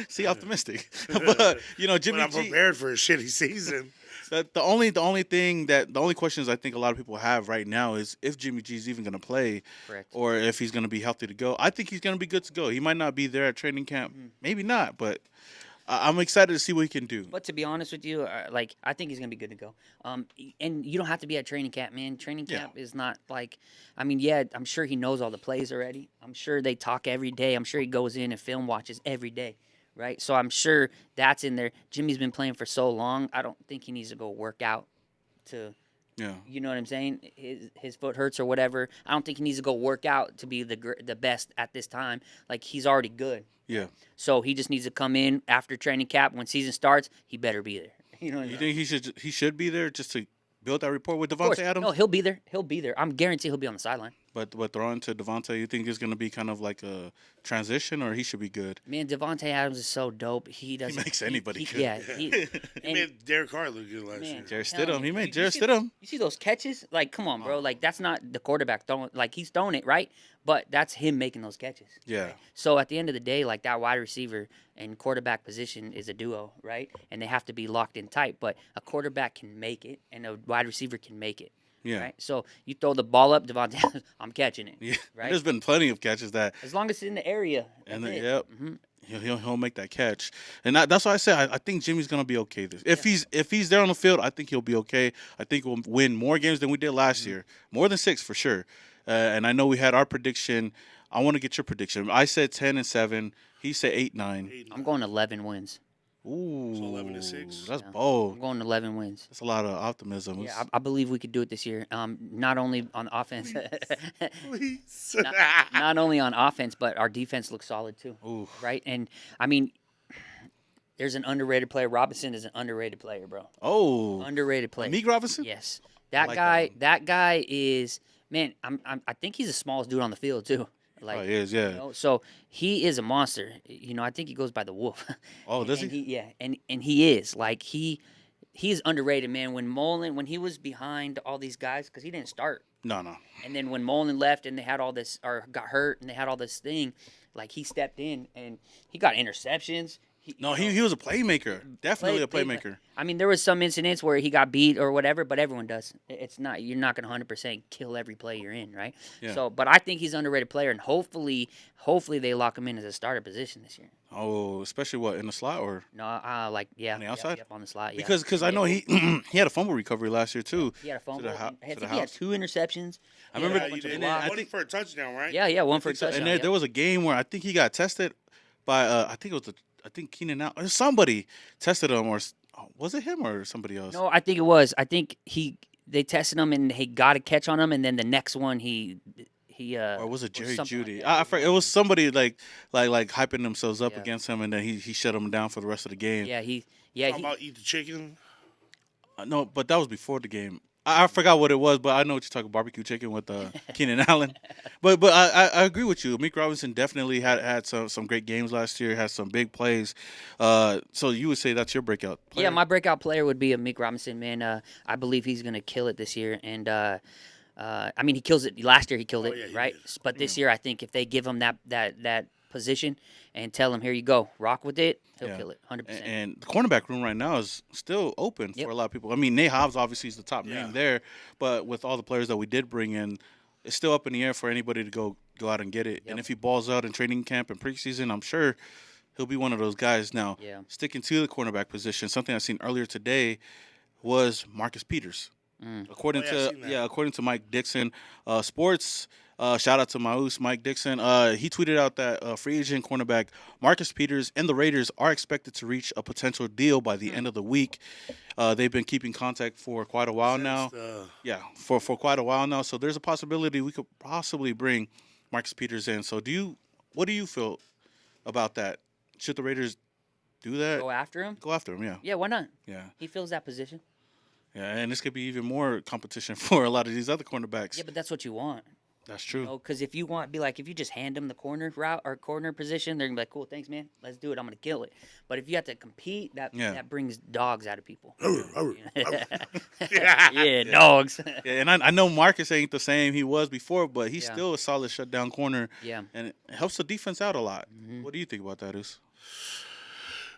See, optimistic. But Jimmy But I'm G. prepared for a shitty season. The only questions I think a lot of people have right now is if Jimmy G's even going to play, Correct. or if he's going to be healthy to go. I think he's going to be good to go. He might not be there at training camp, maybe not, but I'm excited to see what he can do. But to be honest with you, I think he's gonna be good to go. And you don't have to be at training camp, man. Training camp is not like, I'm sure he knows all the plays already. I'm sure they talk every day. I'm sure he goes in and film watches every day, right? So I'm sure that's in there. Jimmy's been playing for so long. I don't think he needs to go work out to. Yeah. You know what I'm saying? His foot hurts or whatever. I don't think he needs to go work out to be the best at this time. Like, he's already good. Yeah. So he just needs to come in after training camp. When season starts, he better be there. You know what I mean? You think he should be there just to build that rapport with Devontae Adams? No, he'll be there. He'll be there. I'm guaranteed he'll be on the sideline. But throwing to Devontae, you think it's going to be kind of like a transition, or he should be good? Man, Devontae Adams is so dope. He doesn't. He makes anybody good. Yeah. He made Derek Carr look good last year. Jared telling Stidham. you, He made you Jared see- Stidham. You see those catches? Like, come on, bro. Like, that's not the quarterback throwing. Like, he's throwing it, right? But that's him making those catches. Yeah. So at the end of the day, like, that wide receiver and quarterback position is a duo, right? And they have to be locked in tight. But a quarterback can make it, and a wide receiver can make it. Yeah. Right? So you throw the ball up, Devontae, I'm catching it. Yeah. Right? There's been plenty of catches that. As long as it's in the area. And that's it. yep. He'll make that catch, and that's why I say I think Jimmy's gonna be okay. If he's there on the field, I think he'll be okay. I think we'll win more games than we did last year, more than 6 for sure. And I know we had our prediction. I want to get your prediction. I said 10-7. He said 8-9. I'm going 11 wins. Ooh, So 11-6. That's I'm bold. going 11 wins. That's a lot of optimism. Yeah, I believe we could do it this year. Not only on offense, Please. not only on offense, but our defense looks solid too. Ooh. Right? And I mean, there's an underrated player. Robinson is an underrated player, bro. Oh, Underrated player. Meek Robinson. Yes, that like guy. that That guy is, man. I think he's the smallest dude on the field too. Like, Oh, he is. Yeah. you know, so he is a monster. I think he goes by the Wolf. Oh, does and he? Yeah, and he is like he's underrated, man. When he was behind all these guys, because he didn't start, No. and then when Mullen left and they had all this, or got hurt and they had all this thing, like, he stepped in and he got interceptions. He was a playmaker. Definitely a Big- playmaker. I mean, there was some incidents where he got beat or whatever, but everyone does. It's not, you're not going to 100% kill every play you're in, right? Yeah. So, but I think he's an underrated player, and hopefully they lock him in as a starter position this year. Oh, especially what, in the slot or? No, on the outside? on the slot. Yeah. Because I know he he had a fumble recovery last year too. He had a fumble. To the I think house. he had 2 interceptions. I remember- Yeah, a bunch you of did. blocks. One for a touchdown, right? Yeah, one for a So- touchdown. and there was a game where I think he got tested by I think Keenan Allen or somebody tested him, or was it him or somebody else? No, I think it was. I think they tested him and he got a catch on him, and then the next one he Or was it Jerry something like Judy? that. I forget. It was somebody like hyping themselves up Yeah. against him, and then he shut him down for the rest of the game. Talking about eat the chicken. No, but that was before the game. I forgot what it was, but I know what you're talking. Barbecue chicken with Keenan Allen. But I agree with you. Meek Robinson definitely had some great games last year. Had some big plays. So you would say that's your breakout player? Yeah, my breakout player would be a Meek Robinson, man. I believe he's gonna kill it this year, and I mean, he kills it. Last year he killed it, yeah, he right? did. But this year, I think if they give him that position and tell him, here you go, rock with it, he'll Yeah. kill it, 100%. And the cornerback room right now is still open Yep. for a lot of people. I mean, Nate Hobbs obviously is the top Yeah. name there, but with all the players that we did bring in, it's still up in the air for anybody to go out and get it. And Yep. if he balls out in training camp and preseason, I'm sure he'll be one of those guys. Now, Yeah. sticking to the cornerback position, something I seen earlier today was Marcus Peters. According Oh, yeah, I seen that. according to Mike Dixon, Sports Shout out to Maus, Mike Dixon. He tweeted out that free agent cornerback Marcus Peters and the Raiders are expected to reach a potential deal by the end of the week. They've been keeping contact for quite a while now. Yeah, for quite a while now. So there's a possibility we could possibly bring Marcus Peters in. So what do you feel about that? Should the Raiders do that? Go after him? Go after him, yeah. Yeah, why not? Yeah. He fills that position. Yeah, and this could be even more competition for a lot of these other cornerbacks. Yeah, but that's what you want. That's true. Because if you want, if you just hand them the corner route or corner position, they're gonna be like, "Cool, thanks, man. Let's do it. I'm gonna kill it." But if you have to compete, that brings dogs out of people. Yeah, dogs. Yeah, and I know Marcus ain't the same he was before, but he's still a solid shutdown corner. Yeah, and it helps the defense out a lot. Mm-hmm. What do you think about that, Us?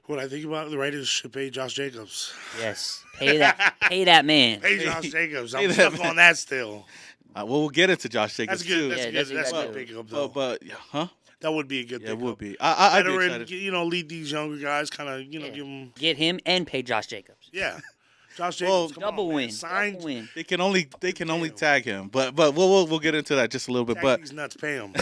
What I think about the Raiders should pay Josh Jacobs. Yes, pay that man. Pay Josh Jacobs. I'm stuck on that still. Well, we'll get into Josh Jacobs that's good. too. That's a good pickup, though. But huh? That would be a good pickup. It would be. I'd be excited. Lead these younger guys, kind of, give them. Get him and pay Josh Jacobs. Yeah. Josh Jacobs, double win. Signed. Double win. They can only tag him, but we'll get into that just a little bit. But these nuts, pay him.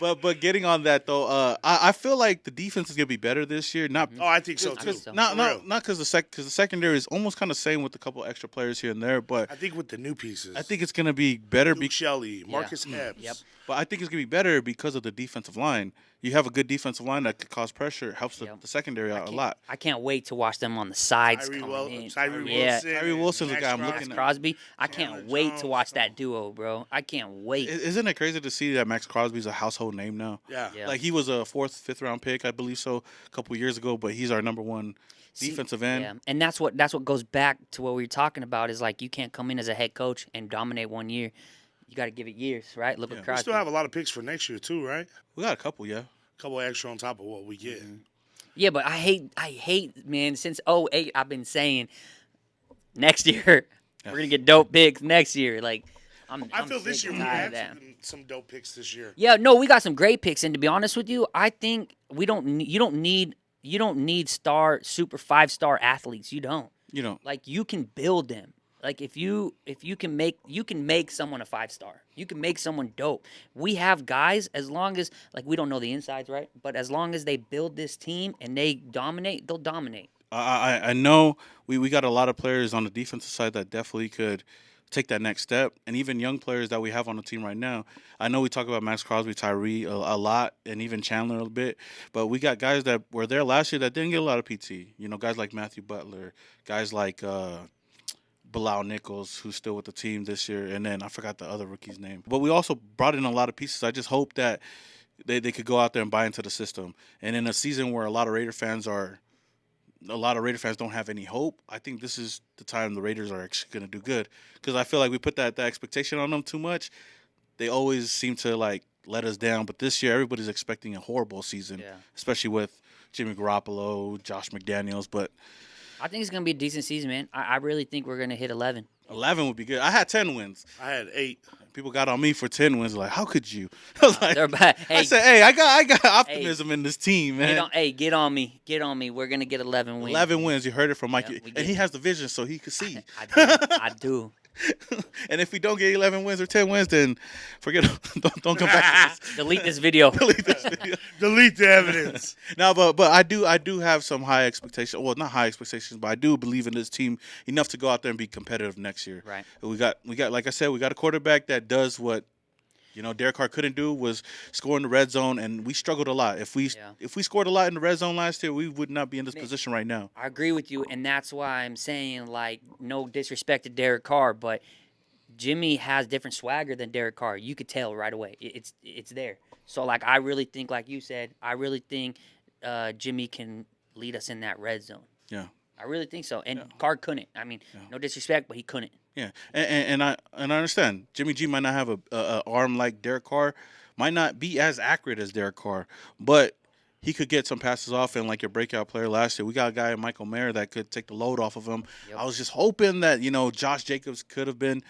But getting on that though, I feel like the defense is gonna be better this year. I think so too. Not because the secondary is almost kind of same with a couple extra players here and there, but I think with the new pieces, I think it's gonna be better. Luke Shelley, Marcus Epps. Yep. But I think it's gonna be better because of the defensive line. You have a good defensive line that could cause pressure, helps the secondary out a lot. I can't wait to watch them on the sides Tyree Wilson's the guy I'm looking Max at. Crosby. I can't wait to watch that duo, bro. I can't wait. Isn't it crazy to see that Max Crosby's a household name now? Yeah. Like he was a 4th, 5th round pick, I believe so, a couple years ago. But he's our number one defensive end. Yeah, and that's what goes back to what we were talking about. Is like you can't come in as a head coach and dominate 1 year. You got to give it years, right? Look at Crosby. We still have a lot of picks for next year too, right? We got a couple, yeah. A couple extra on top of what we get. Mm-hmm. Yeah, but I hate, man. Since 2008, I've been saying next year we're gonna get dope picks next year. Like I feel this year we have some dope picks this year. Yeah, no, we got some great picks, and to be honest with you, I think you don't need super 5-star athletes. You don't. Like you can build them. Like if you can make someone a 5-star. You can make someone dope. We have guys, as long as we don't know the insides, right? But as long as they build this team and they dominate, they'll dominate. I know we got a lot of players on the defensive side that definitely could take that next step, and even young players that we have on the team right now. I know we talk about Max Crosby, Tyree a lot, and even Chandler a bit, but we got guys that were there last year that didn't get a lot of PT. Guys like Matthew Butler, guys like Bilal Nichols, who's still with the team this year, and then I forgot the other rookie's name. But we also brought in a lot of pieces. I just hope that they could go out there and buy into the system. And in a season where a lot of Raider fans don't have any hope, I think this is the time the Raiders are actually going to do good. Because I feel like we put that expectation on them too much. They always seem to let us down. But this year, everybody's expecting a horrible season, especially with Jimmy Garoppolo, Josh McDaniels. But I think it's going to be a decent season, man. I really think we're going to hit 11. 11 would be good. I had 10 wins. I had 8. People got on me for 10 wins. Like, how could you? I was like, I said, hey, I got optimism in this team, man. Get on me. We're going to get 11 wins. 11 wins. You heard it from Mikey. And he has the vision, so he could see. I do. And if we don't get 11 wins or 10 wins, then forget it. Don't come back to this. Delete this video. Delete the evidence. No, but I do have some high expectations. Well, not high expectations, but I do believe in this team enough to go out there and be competitive next year. Right. We got like I said, we got a quarterback that does what Derek Carr couldn't do, was score in the red zone, and we struggled a lot. If we scored a lot in the red zone last year, we would not be in this position right now. I agree with you, and that's why I'm saying, no disrespect to Derek Carr, but Jimmy has different swagger than Derek Carr. You could tell right away. It's there. So, I really think, like you said, Jimmy can lead us in that red zone. Yeah. I really think so. And Carr couldn't. I mean, no disrespect, but he couldn't. Yeah, and I understand. Jimmy G might not have a arm like Derek Carr, might not be as accurate as Derek Carr, but he could get some passes off. And like your breakout player last year, we got a guy, Michael Mayer, that could take the load off of him. Yep. I was just hoping that Josh Jacobs could have been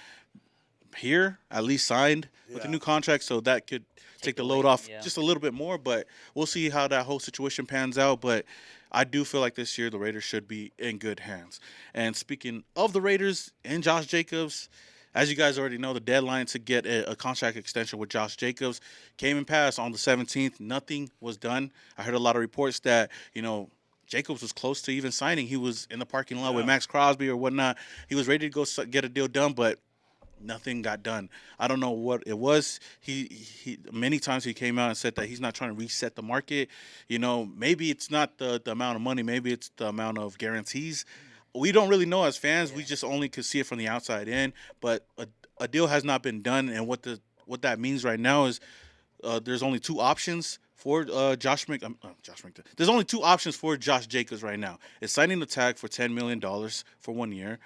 here, at least signed with a new contract, so that could take the load off just a little bit more. But we'll see how that whole situation pans out. But I do feel like this year the Raiders should be in good hands. And speaking of the Raiders and Josh Jacobs, as you guys already know, the deadline to get a contract extension with Josh Jacobs came and passed on the 17th. Nothing was done. I heard a lot of reports that, Jacobs was close to even signing. He was in the parking lot with Max Crosby or whatnot. He was ready to go get a deal done, but nothing got done. I don't know what it was. He many times he came out and said that he's not trying to reset the market. Maybe it's not the amount of money. Maybe it's the amount of guarantees. We don't really know as fans. We just only could see it from the outside in. But a deal has not been done, and what that means right now is there's only two options for Josh McDaniels. There's only two options for Josh Jacobs right now. It's signing the tag for $10 million for 1 year.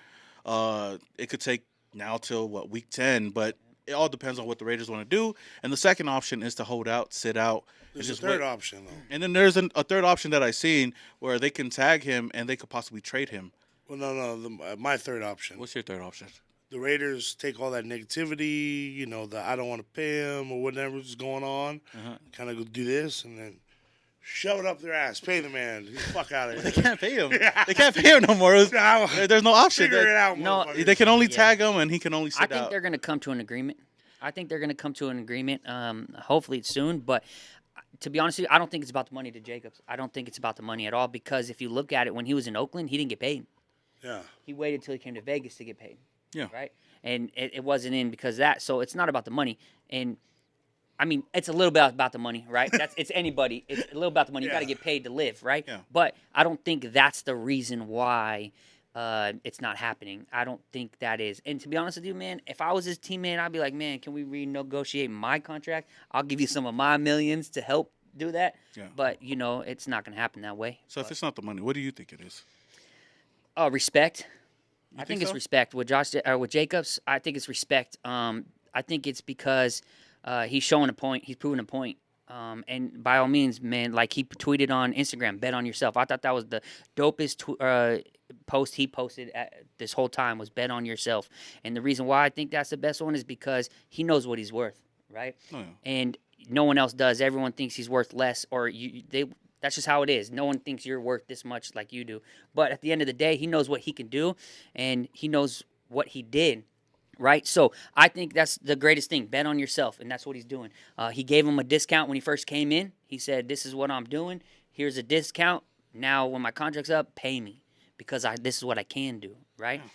It could take now till week 10, but it all depends on what the Raiders want to do. And the second option is to hold out, sit out. There's a third option, though. And then there's a third option that I've seen where they can tag him and they could possibly trade him. Well, no. My third option. What's your third option? The Raiders take all that negativity, the I don't want to pay him or whatever's going on, kind of go do this, and then shove it up their ass. Pay the man. Get the fuck out of here. They can't pay him. They can't pay him no more. There's no option. Figure it out, No, they can only tag him, and he can only sit out. I think they're going to come to an agreement. Hopefully it's soon. But to be honest with you, I don't think it's about the money to Jacobs. I don't think it's about the money at all, because if you look at it, when he was in Oakland, he didn't get paid. Yeah. He waited till he came to Vegas to get paid. Yeah. Right? And it wasn't in because of that. So it's not about the money. And I mean, it's a little bit about the money, right? It's anybody. It's a little about the money. You got to get paid to live, right? Yeah. But I don't think that's the reason why it's not happening. I don't think that is. And to be honest with you, man, if I was his teammate, I'd be like, man, can we renegotiate my contract? I'll give you some of my millions to help do that. Yeah. But, it's not going to happen that way. So if it's not the money, what do you think it is? Respect. I think think it's so? respect with with Jacobs. I think it's respect. I think it's because he's showing a point. He's proving a point. And by all means, man, like he tweeted on Instagram, bet on yourself. I thought that was the dopest post he posted this whole time was bet on yourself. And the reason why I think that's the best one is because he knows what he's worth, right? Oh, yeah. And no one else does. Everyone thinks he's worth less, or that's just how it is. No one thinks you're worth this much like you do. But at the end of the day, he knows what he can do, and he knows what he did, right? So I think that's the greatest thing. Bet on yourself, and that's what he's doing. He gave him a discount when he first came in. He said, this is what I'm doing. Here's a discount. Now when my contract's up, pay me because this is what I can do, right? Yeah.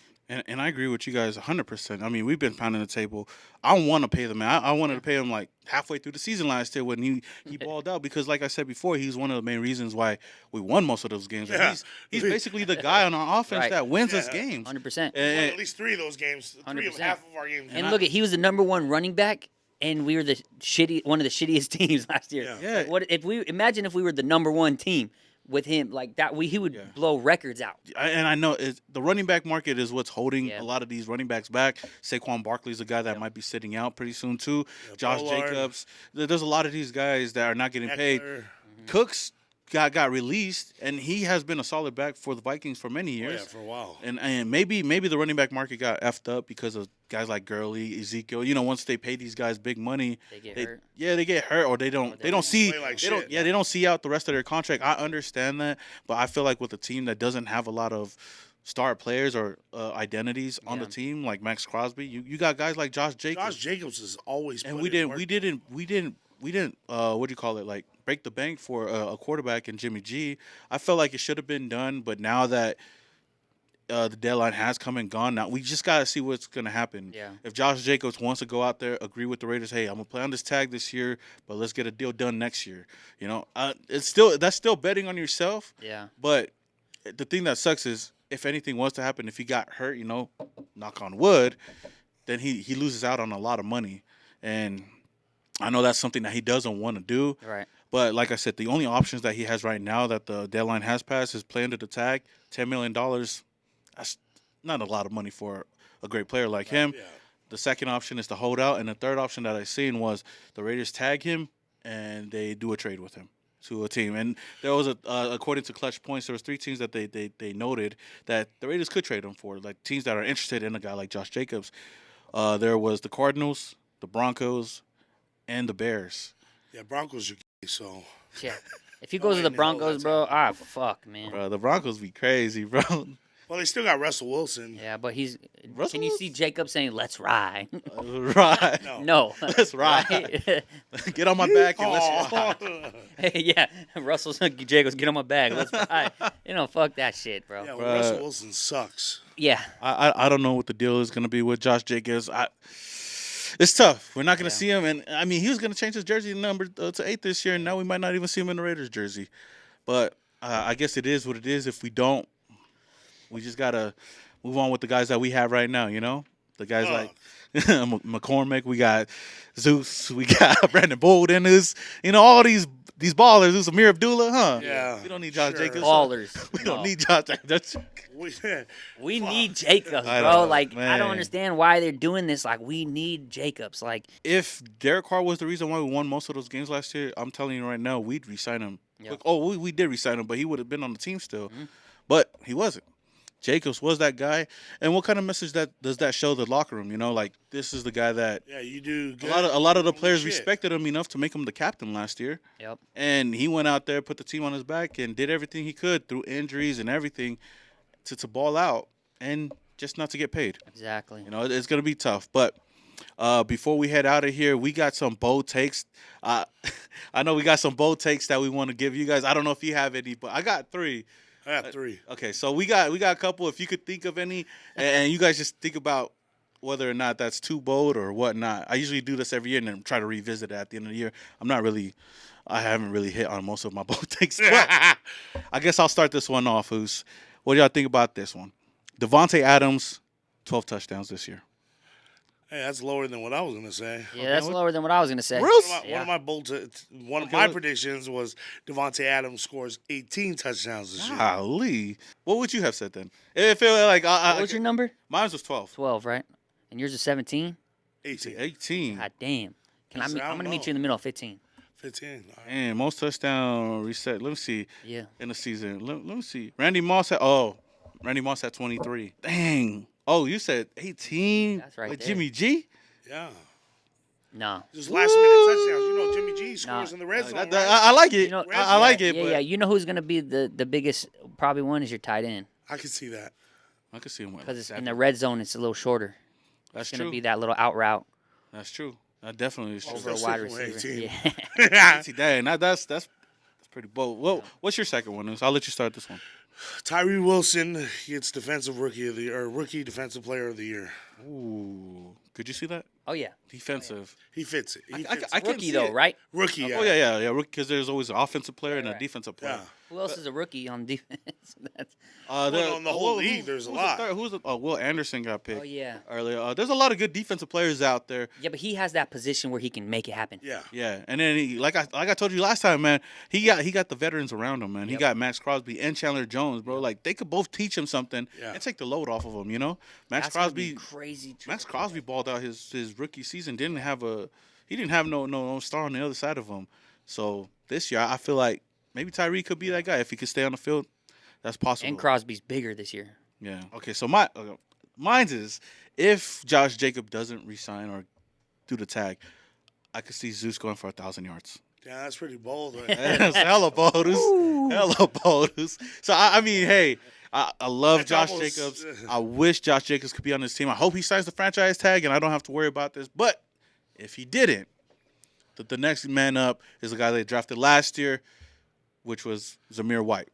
And I agree with you guys 100%. I mean, we've been pounding the table. I want to pay the man. I wanted to pay him like halfway through the season last year when he balled out because, like I said before, he's one of the main reasons why we won most of those games. Yeah. He's basically the guy on our offense Right. that wins us games. 100%. At least three of those games. 100%. Half of our games. And look, he was the number one running back, and we were one of the shittiest teams last year. Yeah. Imagine if we were the number one team with him like that? He would blow records out. And I know the running back market is what's holding a lot of these running backs back. Saquon Barkley's a guy that might be sitting out pretty soon too. Josh Jacobs. There's a lot of these guys that are not getting paid. Cooks got released, and he has been a solid back for the Vikings for many years. Yeah, for a while. And maybe the running back market got effed up because of guys like Gurley, Ezekiel. Once they pay these guys big money, they get hurt. Yeah, they get hurt, or they don't see they don't see out the rest of their contract. I understand that, but I feel like with a team that doesn't have a lot of star players or identities on the team like Max Crosby, you got guys like Josh Jacobs. Josh Jacobs is always and we didn't what do you call it, like break the bank for a quarterback in Jimmy G. I felt like it should have been done, but now that the deadline has come and gone, now we just gotta see what's gonna happen. Yeah. If Josh Jacobs wants to go out there, agree with the Raiders, hey, I'm gonna play on this tag this year, but let's get a deal done next year. That's still betting on yourself. Yeah. But the thing that sucks is if anything was to happen, if he got hurt, knock on wood, then he loses out on a lot of money. And I know that's something that he doesn't want to do. Right. But like I said, the only options that he has right now that the deadline has passed is play under the tag. $10 million, that's not a lot of money for a great player like him. Yeah. The second option is to hold out. And the third option that I seen was the Raiders tag him and they do a trade with him to a team. And there was, according to Clutch Points, there was 3 teams that they noted that the Raiders could trade him for, like teams that are interested in a guy like Josh Jacobs. There was the Cardinals, the Broncos, and the Bears. Yeah, Broncos are gay, so. Yeah. If he goes to the Broncos, bro, fuck, man. Bro, the Broncos be crazy, bro. Well, they still got Russell Wilson. Yeah, but he's. Russell Can you see Jacob saying, "Let's ride"? Right. No. Let's ride. Right? Get on my back and let's ride. Yeah, Russell's Jacobs, get on my bag. Let's ride. Fuck that shit, bro. Yeah, well, Russell Wilson sucks. Yeah. I don't know what the deal is going to be with Josh Jacobs. It's tough. We're not going to see him. And, I mean, he was going to change his jersey number to 8 this year, and now we might not even see him in the Raiders jersey. But I guess it is what it is. If we don't, we just got to move on with the guys that we have right now, The guys like McCormick, we got Zeus, we got Brandon Bolden, all these ballers. Who's Amir Abdullah, huh? Yeah. We don't need Josh Jacobs. Ballers. We don't need Josh Jacobs. We need Jacobs, I bro. know, Like, man. I don't understand why they're doing this. Like, we need Jacobs. Like, If Derek Carr was the reason why we won most of those games last year, I'm telling you right now, we'd re-sign him. Yeah. Like, we did re-sign him, but he would have been on the team still. Mm-hmm. But he wasn't. Jacobs was that guy. And what kind of message does that show the locker room? Like, this is the guy that you do good. a lot of the players respected him enough to make him the captain last year. Yep. And he went out there, put the team on his back, and did everything he could through injuries and everything to ball out and just not to get paid. Exactly. It's going to be tough. But before we head out of here, we got some bold takes. I know we got some bold takes that we want to give you guys. I don't know if you have any, but I got 3. I got 3. Okay, so we got a couple. If you could think of any, and you guys just think about whether or not that's too bold or whatnot. I usually do this every year and then try to revisit it at the end of the year. I haven't really hit on most of my bold takes. But I guess I'll start this one off. What do y'all think about this one? Devontae Adams, 12 touchdowns this year. Hey, that's lower than what I was gonna say. Yeah, that's lower than what I was gonna say. Really? One of my predictions was Devontae Adams scores 18 touchdowns this year. Golly. What would you have said then? It felt like What was your number? Mine was 12. 12, right? And yours is 17? 18. God damn. I'm going to meet you in the middle of 15. 15. All right. And most touchdown reset. Let me see. Yeah. In the season. Let me see. Randy Moss had 23. Dang. Oh, you said 18? That's right Like there. Jimmy G? Yeah. No. Just last minute touchdowns. Jimmy G scores in the red zone. Right? I like it. I like it. Yeah, but yeah. You know who's going to be the biggest probably one is your tight end. I can see that. I can see him. Because it's in the red zone, it's a little shorter. That's It's going true. to be that little out route That's true. That definitely is true. over a That's wide super receiver. 18. Yeah. See, dang, that's pretty bold. Well, what's your second one? I'll let you start this one. Tyree Wilson gets rookie defensive player of the year. Ooh. Could you see that? Oh, yeah. Defensive. He fits it. I Fits can Rookie, see though, it. right? Rookie. Yeah. Oh, yeah. Rookie, because there's always an offensive player and a Right. defensive player. Yeah. Who else is a rookie on defense? That's, Well, on the whole league, there's a lot. Will Anderson got picked. oh, yeah. Earlier. There's a lot of good defensive players out there. Yeah, but he has that position where he can make it happen. Yeah. Yeah, and then like I told you last time, man, he got the veterans around him, man. He Yep. got Max Crosby and Chandler Jones, bro. Like they could both teach him something Yeah. and take the load off of him. Max That's gonna be Crosby. crazy. Max Crosby balled out his rookie season. He didn't have no star on the other side of him. So this year, I feel like maybe Tyree could be that guy if he could stay on the field. That's possible. And Crosby's bigger this year. Yeah. Okay. So mine's is if Josh Jacob doesn't resign or do the tag, I could see Zeus going for 1,000 yards. Yeah, that's pretty bold. Right? That's hella bonus. Hella bonus. So, I mean, hey, I love That's Josh almost- Jacobs. I wish Josh Jacobs could be on this team. I hope he signs the franchise tag and I don't have to worry about this. But if he didn't, the next man up is the guy they drafted last year, which was Zamir White.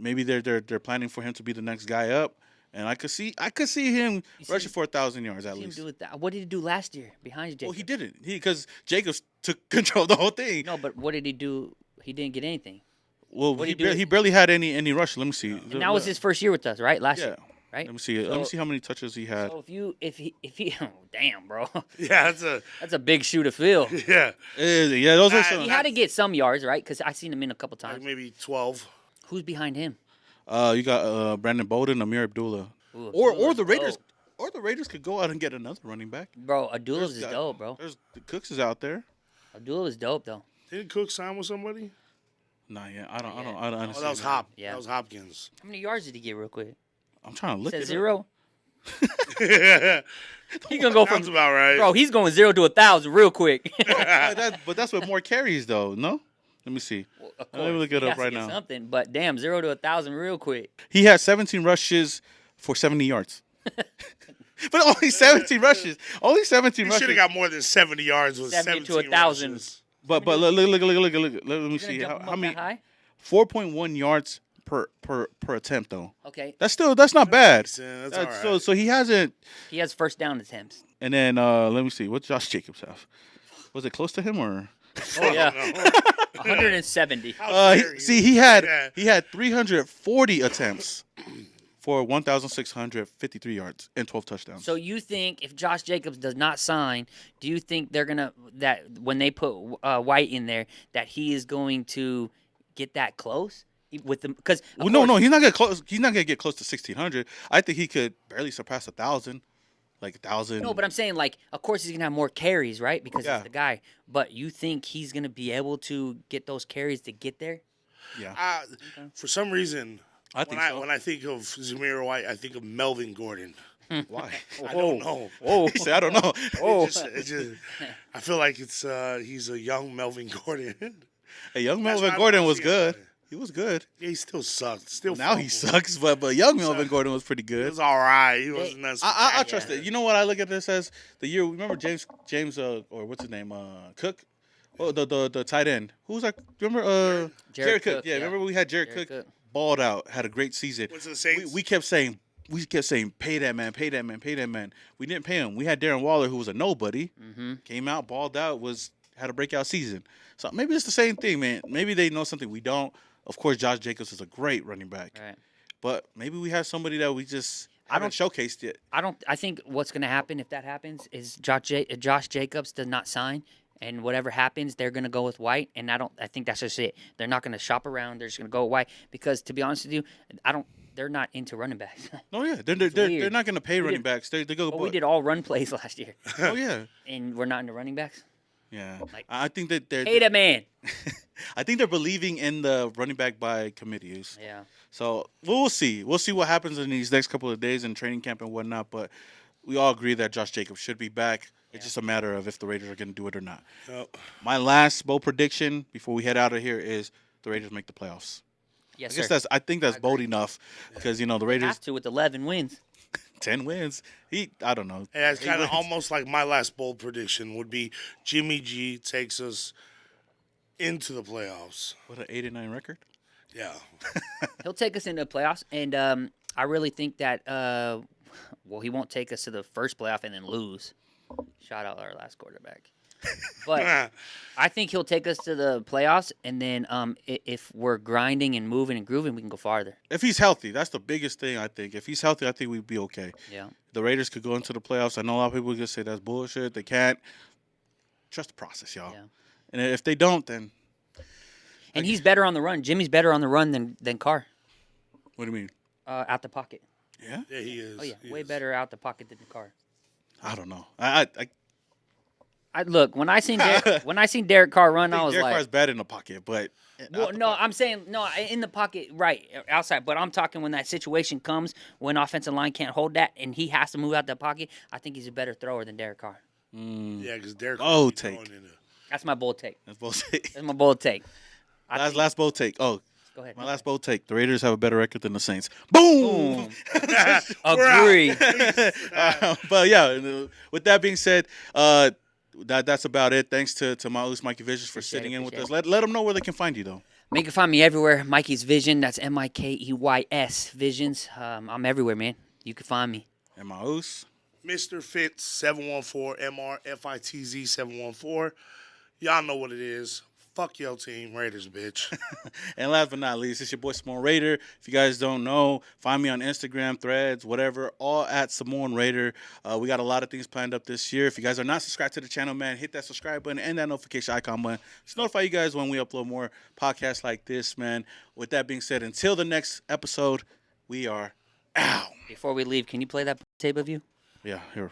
Maybe they're planning for him to be the next guy up. And I could see him rushing for 1,000 yards at least. What did he do last year behind Jacobs? Well, he didn't. Because Jacobs took control of the whole thing. No, but what did he do? He didn't get anything. Well, What'd he he do? he barely had any rush. Let me see. And that was his first year with us, right? Last Yeah. year, right? Let me see. Let me see how many touches he had. So if he oh, damn, bro, Yeah, that's a big shoe to fill. yeah. Yeah, those are some. He had to get some yards, right? Because I seen him in a couple Like times. maybe 12. Who's behind him? You got Brandon Bolden, Amir Abdullah, Ooh, or Abdullah's the Raiders, dope. or the Raiders could go out and get another running back. Bro, Abdullah's is There's dope, bro. There's the Cooks is out there. Abdullah is dope though. Didn't Cook sign with somebody? Nah, yeah, I don't Oh, understand. that was Hop. Yeah. That was Hopkins. How many yards did he get, real quick? I'm trying to look Said at 0. yeah. He's gonna go from Sounds about right. bro. He's going 0 to 1,000 real quick. But that's with more carries though. No, let me see. Of Let me look it he up has to right get now. Something, but damn, 0 to 1,000 real quick. He had 17 rushes for 70 yards. But only 17 rushes. Only 17 He rushes. should have got more than 70 yards with 70 to 17 1,000. rushes. But look. Let me You're see gonna jump him how up many. that high? 4.1 yards per attempt though. Okay. That's not bad. That's all right. So he hasn't. He has first down attempts. And then let me see what Josh Jacobs have. Was it close to him or? Oh yeah. No. 170. He had 340 attempts for 1,653 yards and 12 touchdowns. So you think if Josh Jacobs does not sign, do you think they're gonna that when they put White in there that he is going to get that close with them? Because no, he's not gonna close. He's not gonna get close to 1,600. I think he could barely surpass 1,000, like 1,000. No, but I'm saying like, of course he's gonna have more carries, right? Because Yeah. he's the guy. But you think he's gonna be able to get those carries to get there? Yeah, For some reason, I think so. when I think of Zamir White, I think of Melvin Gordon. Why? I don't know. Whoa. He said, I don't know. It just, I feel like he's a young Melvin Gordon. Hey, young That's Melvin what I Gordon wanna was see good. about it. He was good. Yeah, he still sucked. Still Now he fumbled. sucks, but young Melvin Gordon was pretty He good. was all right. He wasn't that I trust spectacular. it. You know what I look at this as? The year. Remember James or what's his name? Cook. Oh, the tight end. Who's that? Remember Jared Cook? Yeah, remember we had Jared Cook balled out, had a great season. What's the Saints? We kept saying, pay that man, pay that man, pay that man. We didn't pay him. We had Darren Waller, who was a nobody, came out, balled out, had a breakout season. So maybe it's the same thing, man. Maybe they know something we don't. Of course, Josh Jacobs is a great running back, Right. but maybe we have somebody that we just haven't showcased yet. I think what's going to happen if that happens is Josh Jacobs does not sign, and whatever happens, they're going to go with White. And I think that's just it. They're not going to shop around. They're just going to go with White because, to be honest with you, they're not into running backs. Oh yeah, they're not going to pay running backs. They go. But we did all run plays last year, Oh yeah, and we're not into running backs. yeah. Like, I think that they're. Hey, that man. I think they're believing in the running back by committees. Yeah. So we'll see. We'll see what happens in these next couple of days in training camp and whatnot. But we all agree that Josh Jacobs should be back. It's just a matter of if the Raiders are going to do it or not. Yep. My last bold prediction before we head out of here is the Raiders make the playoffs. Yes, I guess I think that's bold enough because the They Raiders have to with 11 wins. 10 wins. I don't know. And that's 8 kind of wins. almost like my last bold prediction would be Jimmy G takes us into the playoffs. What an 8-9 record. Yeah. He'll take us into the playoffs, and I really think that he won't take us to the first playoff and then lose. Shout out our last quarterback. But I think he'll take us to the playoffs, and then if we're grinding and moving and grooving, we can go farther. If he's healthy, that's the biggest thing, I think. If he's healthy, I think we'd be okay. Yeah. The Raiders could go into the playoffs. I know a lot of people just say that's bullshit. They can't. Trust the process, y'all. Yeah. And if they don't, then And he's better on the run. Jimmy's better on the run than Carr what do you mean? out the pocket. Yeah? Yeah, he is. Oh, yeah. He Way is. better out the pocket than the Carr. I don't know. I Look, when I seen Derek Carr run, I think was Derek like, Carr's bad in the pocket, but well, no, I'm saying no in the pocket, right outside. But I'm talking when that situation comes when offensive line can't hold that and he has to move out the pocket. I think he's a better thrower than Derek Carr. Yeah, because Derek. Bold Carr be take. throwing in That's my bold take. that's bold take. That's my bold take. Last bold take. Oh, Go ahead. my last bold take. The Raiders have a better record than the Saints. Boom! Agree. But yeah, with that being said, that's about it. Thanks to my Mikey Visions for Appreciate sitting it, in with us. appreciate Let them know where they can find you though. You can find me everywhere. Mikey's Vision. That's Mikeys Visions. I'm everywhere, man. You can find me. And my Oos. Mr. Fitz 714 MRFITZ 714. Y'all know what it is. Fuck your team, Raiders, bitch. And last but not least, it's your boy Simone Raider. If you guys don't know, find me on Instagram, Threads, whatever, all at Simone Raider. We got a lot of things planned up this year. If you guys are not subscribed to the channel, man, hit that subscribe button and that notification icon button. Just notify you guys when we upload more podcasts like this, man. With that being said, until the next episode, we are out. Before we leave, can you play that tape of you? Yeah, here.